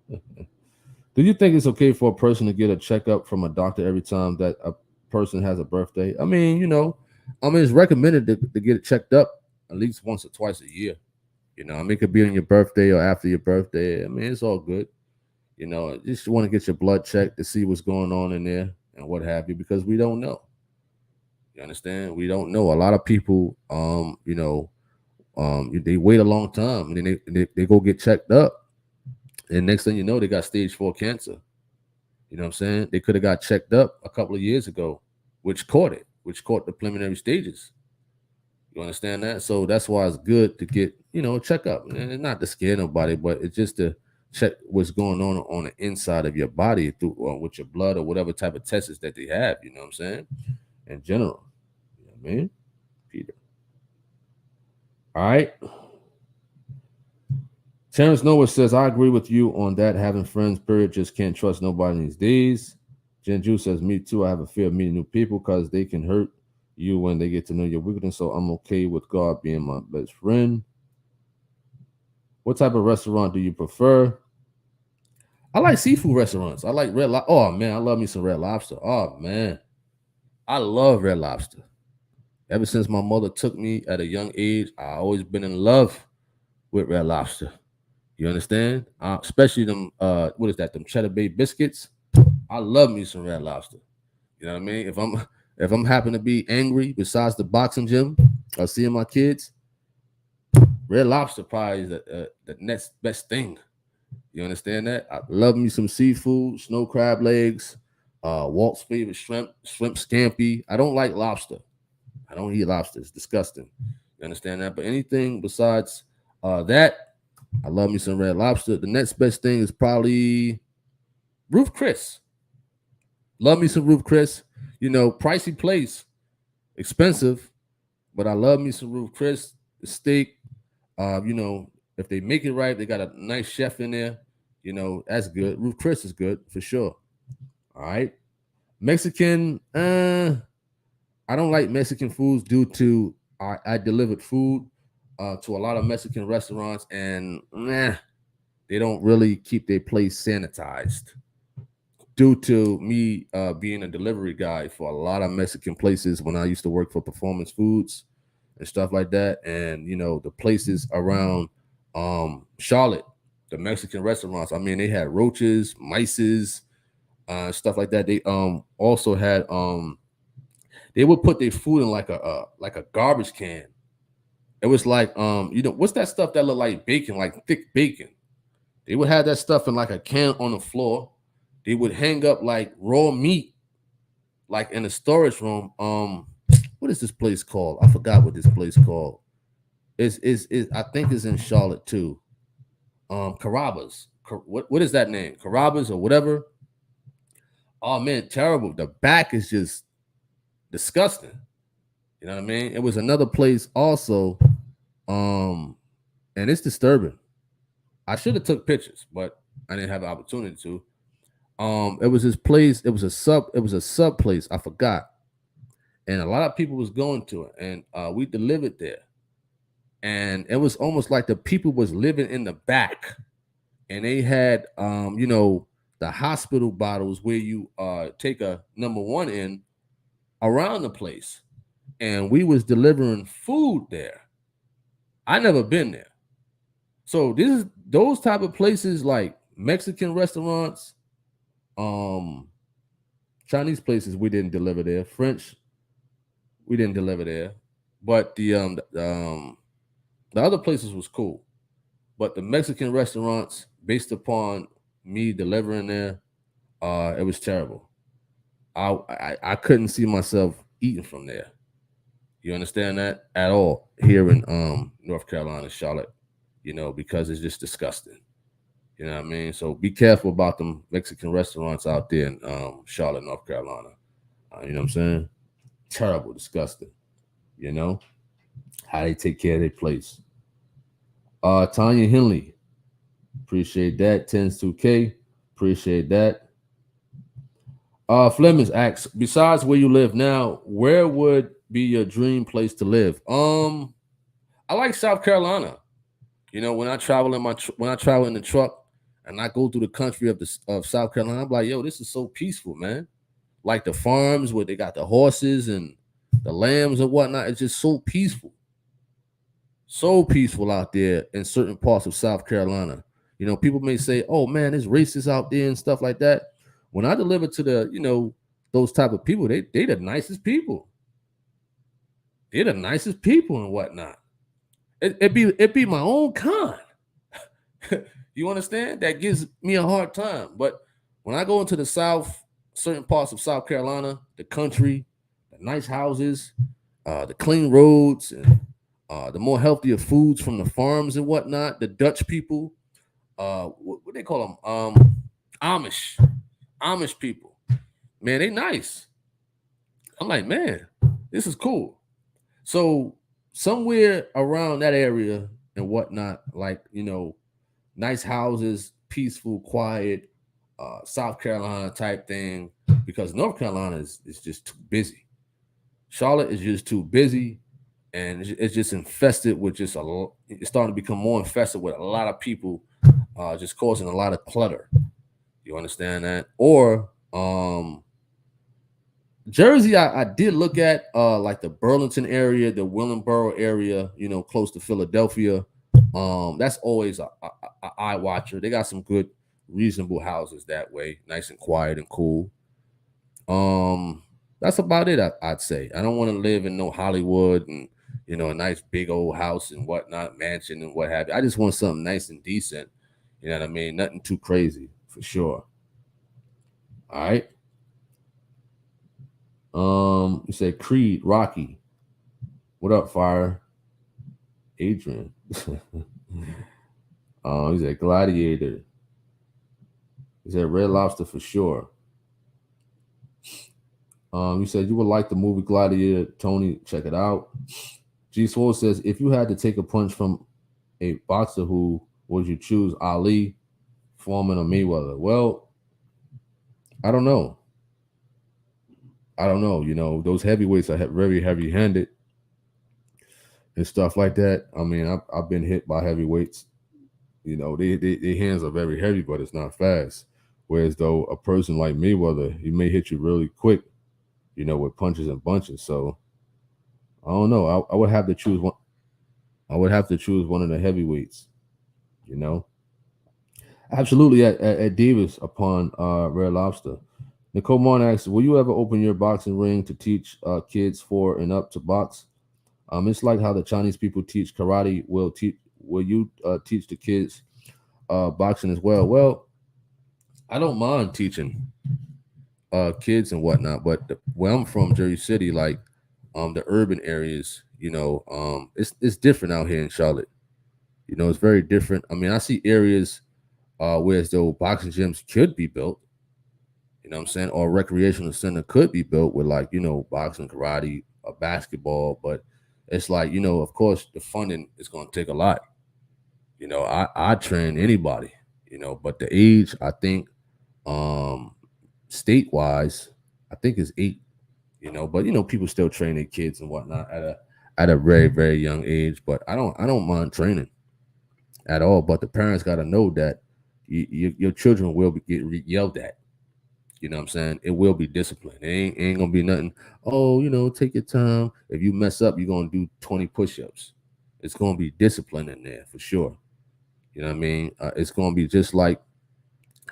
Do you think it's okay for a person to get a checkup from a doctor every time that a person has a birthday? I mean, I mean, it's recommended to get it checked up at least once or twice a year. I mean, it could be on your birthday or after your birthday. I mean, it's all good. Just want to get your blood checked to see what's going on in there and what have you, because we don't know. You understand? We don't know. A lot of people, they wait a long time and then they go get checked up. And next thing you know, they got stage 4 cancer. You know what I'm saying? They could have got checked up a couple of years ago, which caught the preliminary stages. You understand that? So that's why it's good to get, a checkup. And not to scare nobody, but it's just to check what's going on the inside of your body through with your blood or whatever type of tests that they have. You know what I'm saying? In general. You know what I mean? Peter. All right. Terrence Noah says, I agree with you on that. Having friends, period, just can't trust nobody these days. Jen Ju says, me too. I have a fear of meeting new people because they can hurt you when they get to know your weakness. So I'm okay with God being my best friend. What type of restaurant do you prefer? I like seafood restaurants. I like Red Lobster. Oh, man, I love me some Red Lobster. Oh, man. I love Red Lobster. Ever since my mother took me at a young age, I always been in love with Red Lobster. You understand? Especially them, what is that? Them Cheddar Bay biscuits. I love me some Red Lobster. You know what I mean? If I'm happen to be angry, besides the boxing gym or seeing my kids, Red Lobster probably is the next best thing. You understand that? I love me some seafood, snow crab legs, Walt's favorite shrimp scampi. I don't like lobster. I don't eat lobster. It's disgusting. You understand that? But anything besides that, I love me some Red Lobster. The next best thing is probably Roof Chris. Love me some Roof Chris. Pricey place, expensive, but I love me some Roof Chris. The steak, if they make it right, they got a nice chef in there. That's good. Roof Chris is good for sure. All right. Mexican, I don't like Mexican foods due to I delivered food to a lot of Mexican restaurants, and they don't really keep their place sanitized. Due to me being a delivery guy for a lot of Mexican places when I used to work for Performance Foods and stuff like that, and the places around Charlotte, the Mexican restaurants. I mean, they had roaches, mices, stuff like that. They also had they would put their food in like a garbage can. It was like what's that stuff that looked like bacon, like thick bacon? They would have that stuff in like a can on the floor. They would hang up like raw meat, like in a storage room. What is this place called? I forgot what this place called. Is I think it's in Charlotte too. Carrabba's. What is that name? Carrabba's or whatever. Oh man, terrible. The back is just disgusting. You know what I mean? It was another place also, and it's disturbing. I should have took pictures, but I didn't have the opportunity to. It was this place. It was a sub place. I forgot, and a lot of people was going to it, and we delivered there, and it was almost like the people was living in the back, and they had the hospital bottles where you take a number one in around the place, and we was delivering food there. I never been there, so this is those type of places like Mexican restaurants. Chinese places we didn't deliver there. French we didn't deliver there, but the other places was cool. But the Mexican restaurants, based upon me delivering there, it was terrible. I couldn't see myself eating from there. You understand that at all here in North Carolina, Charlotte, because it's just disgusting. You know what I mean? So be careful about them Mexican restaurants out there in Charlotte, North Carolina. You know what I'm saying? Terrible, disgusting. How they take care of their place. Tanya Henley, appreciate that. 10s 2K, appreciate that. Flemings asks, besides where you live now, where would be your dream place to live? I like South Carolina. When I travel in the truck and I go through the country of South Carolina, I'm like, yo, this is so peaceful, man. Like the farms where they got the horses and the lambs and whatnot. It's just so peaceful out there in certain parts of South Carolina. People may say, "Oh man, it's racist out there and stuff like that." When I deliver to those type of people, they the nicest people. They're the nicest people and whatnot. It be my own kind. You understand? That gives me a hard time. But when I go into the South, certain parts of South Carolina, the country, the nice houses, the clean roads, and the more healthier foods from the farms and whatnot, the Dutch people, what they call them? Amish people. Man, they nice. I'm like, man, this is cool. So somewhere around that area and whatnot, like, nice houses, peaceful, quiet, South Carolina type thing, because North Carolina is just too busy. Charlotte is just too busy, and it's just infested with it's starting to become more infested with a lot of people, just causing a lot of clutter. You understand that? Or Jersey, I did look at like the Burlington area, the Willingboro area, close to Philadelphia. That's always a eye watcher. They got some good, reasonable houses that way, nice and quiet and cool. That's about it. I'd say I don't want to live in no Hollywood and a nice big old house and whatnot, mansion and what have you. I just want something nice and decent. You know what I mean? Nothing too crazy for sure. All right. You said Creed, Rocky. What up, Fire? Adrian. He said Gladiator. He said Red Lobster for sure. You said you would like the movie Gladiator. Tony, check it out. G Swole says, if you had to take a punch from a boxer, who would you choose? Ali, Foreman, or Mayweather? Well, I don't know. Those heavyweights are very heavy-handed and stuff like that. I mean, I've been hit by heavyweights. Their hands are very heavy, but it's not fast. Whereas though a person like Mayweather, he may hit you really quick, with punches and bunches. So I don't know. I would have to choose one. I would have to choose one of the heavyweights. Absolutely at Davis upon Red Lobster. Nicole Mon asks, will you ever open your boxing ring to teach kids 4 and up to box? It's like how the Chinese people teach karate. Will you teach the kids boxing as well? Well, I don't mind teaching kids and whatnot, but where I'm from, Jersey City, like the urban areas, it's different out here in Charlotte. It's very different. I mean, I see areas where as though boxing gyms could be built. You know what I'm saying? Or a recreational center could be built with like, boxing, karate, basketball. But it's like, of course, the funding is going to take a lot. I train anybody, but the age, I think, state-wise, I think is 8, but, people still train their kids and whatnot at a very, very young age. But I don't mind training at all. But the parents got to know that your children will get yelled at. You know what I'm saying? It will be disciplined. It ain't gonna be nothing. Oh, take your time. If you mess up, you're gonna do 20 push-ups. It's gonna be discipline in there for sure. You know what I mean? It's gonna be just like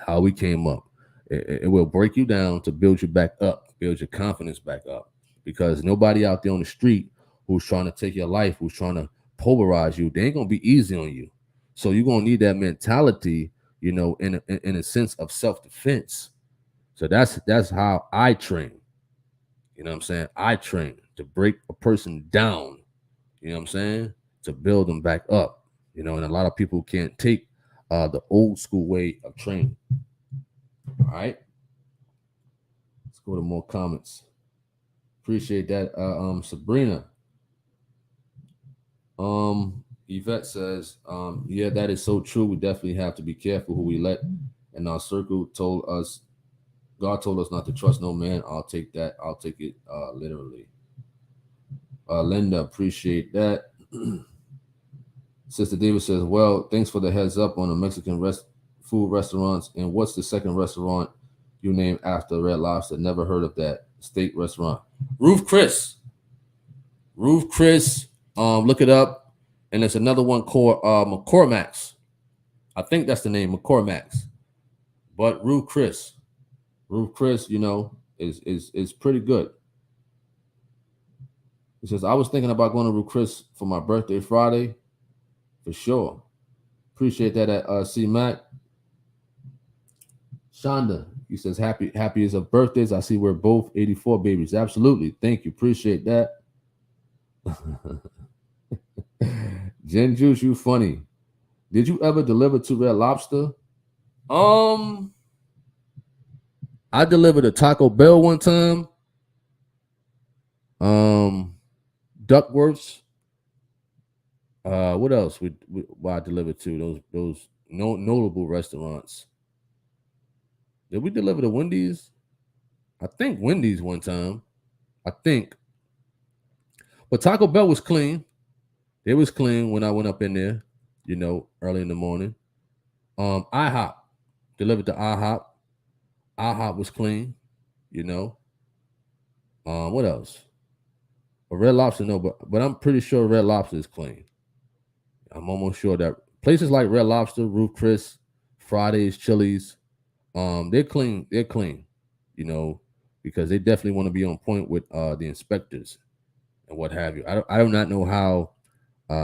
how we came up. It will break you down to build you back up, build your confidence back up. Because nobody out there on the street who's trying to take your life, who's trying to pulverize you, they ain't gonna be easy on you. So you're gonna need that mentality, in a sense of self-defense. So that's how I train. You know what I'm saying? I train to break a person down. You know what I'm saying? To build them back up. And a lot of people can't take the old school way of training. All right. Let's go to more comments. Appreciate that. Sabrina. Yvette says, yeah, that is so true. We definitely have to be careful who we let in our circle. God told us not to trust no man. I'll take that. I'll take it literally. Linda, appreciate that. Sister Davis says, well, thanks for the heads up on the Mexican food restaurants. And what's the second restaurant you named after Red Lobster? Never heard of that. Steak restaurant. Ruth Chris. Roof Chris. Look it up. And there's another one called McCormack's. I think that's the name, McCormack's. But Roof Chris. Roof Chris, is pretty good. He says, I was thinking about going to Roof Chris for my birthday Friday. For sure. Appreciate that at C Mac. Shonda, he says, happy is of birthdays. I see we're both 84 babies. Absolutely. Thank you. Appreciate that. Jen Juice, you funny. Did you ever deliver to Red Lobster? I delivered a Taco Bell one time. Duckworth's. What else? I delivered to those notable restaurants. Did we deliver to Wendy's? I think Wendy's one time. I think. But Taco Bell was clean. It was clean when I went up in there, early in the morning. IHOP. Delivered to IHOP. IHOP was clean, What else? But Red Lobster, no, but I'm pretty sure Red Lobster is clean. I'm almost sure that places like Red Lobster, Roof Chris, Fridays, Chili's, they're clean. They're clean, because they definitely want to be on point with the inspectors and what have you. I do not know how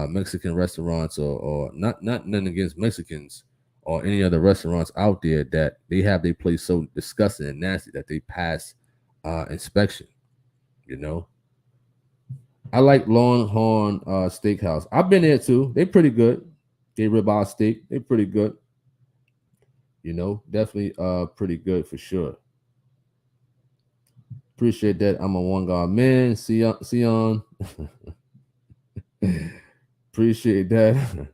Mexican restaurants or not nothing against Mexicans or any other restaurants out there that they have their place so disgusting and nasty that they pass inspection. I like Longhorn Steakhouse. I've been there too. They're pretty good. They ribeye steak. They're pretty good. Definitely pretty good for sure. Appreciate that. I'm a one God man. Sion. Appreciate that.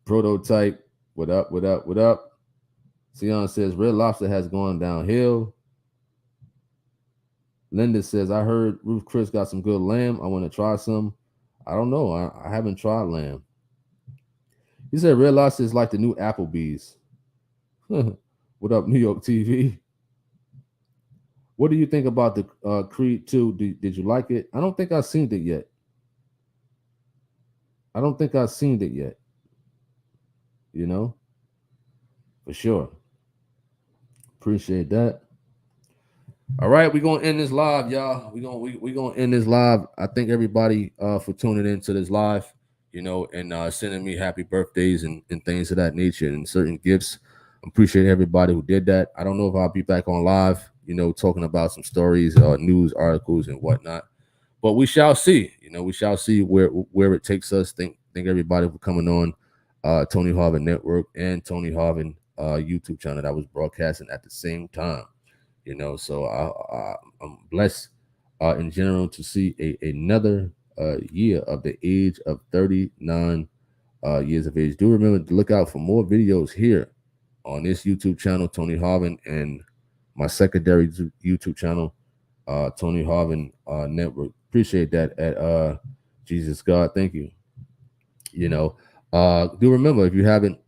Prototype. What up? What up? What up? Sion says Red Lobster has gone downhill. Linda says, I heard Ruth Chris got some good lamb. I want to try some. I don't know. I haven't tried lamb. He said Red Lobster is like the new Applebee's. What up, New York TV? What do you think about the Creed 2? Did you like it? I don't think I've seen it yet. For sure. Appreciate that. All right, we're gonna end this live, y'all. We're gonna end this live. I thank everybody for tuning into this live, and sending me happy birthdays and things of that nature and certain gifts. Appreciate everybody who did that. I don't know if I'll be back on live, talking about some stories, news articles and whatnot. But we shall see. We shall see where it takes us. Thank everybody for coming on Tony Harvin Network and Tony Harvin YouTube channel that was broadcasting at the same time. So I'm blessed in general to see another year of the age of 39 years of age. Do remember to look out for more videos here on this YouTube channel, Tony Harvin, and my secondary YouTube channel, Tony Harvin Network. Appreciate that at Jesus God. Thank you. Do remember, if you haven't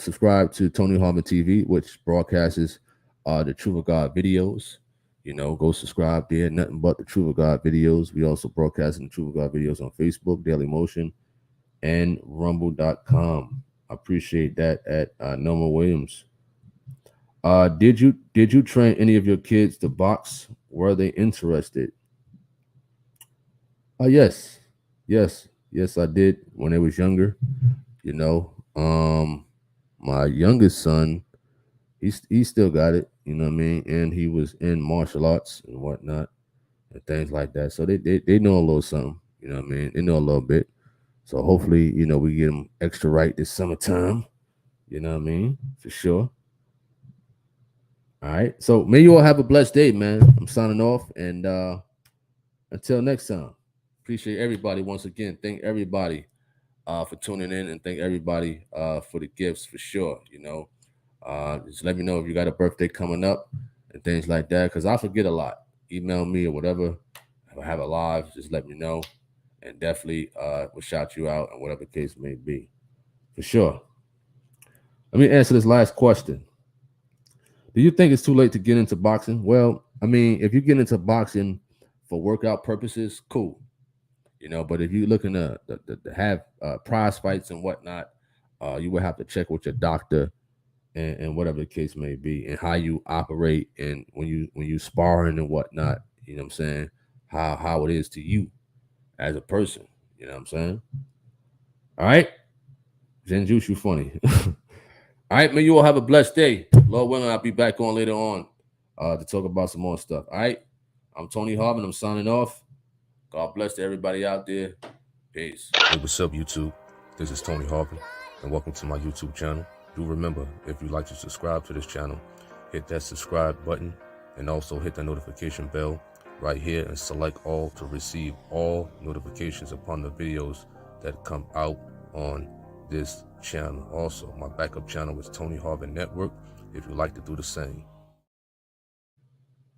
subscribed to Tony Harvin TV, which broadcasts the Truth of God videos, go subscribe there. Nothing but the Truth of God videos. We also broadcast the Truth of God videos on Facebook, Daily Motion, and Rumble.com. I appreciate that at Norma Williams. Did you train any of your kids to box? Were they interested? Yes, I did when they was younger. My youngest son, he still got it, and he was in martial arts and whatnot and things like that. So they know a little something, they know a little bit. So hopefully, we get them extra right this summertime, for sure. All right. So may you all have a blessed day, man. I'm signing off, and until next time, appreciate everybody once again. Thank everybody for tuning in, and thank everybody for the gifts for sure. Just let me know if you got a birthday coming up and things like that, because I forget a lot. Email me or whatever. If I have a live, just let me know, and definitely will shout you out and whatever the case may be, for sure. Let me answer this last question. Do you think it's too late to get into boxing? Well, if you get into boxing for workout purposes, cool. But if you're looking to have prize fights and whatnot, you would have to check with your doctor and whatever the case may be, and how you operate, and when you sparring and whatnot. You know what I'm saying? How it is to you as a person. You know what I'm saying? All right, Zen Juice, you funny. All right, man. You all have a blessed day. Lord willing, I'll be back on later on to talk about some more stuff. All right, I'm Tony Harvin. I'm signing off. God bless to everybody out there. Peace. Hey, what's up, YouTube? This is Tony Harvin, and welcome to my YouTube channel. Do remember, if you'd like to subscribe to this channel, hit that subscribe button and also hit the notification bell right here and select all to receive all notifications upon the videos that come out on this channel. Also, my backup channel is Tony Harvin Network if you'd like to do the same.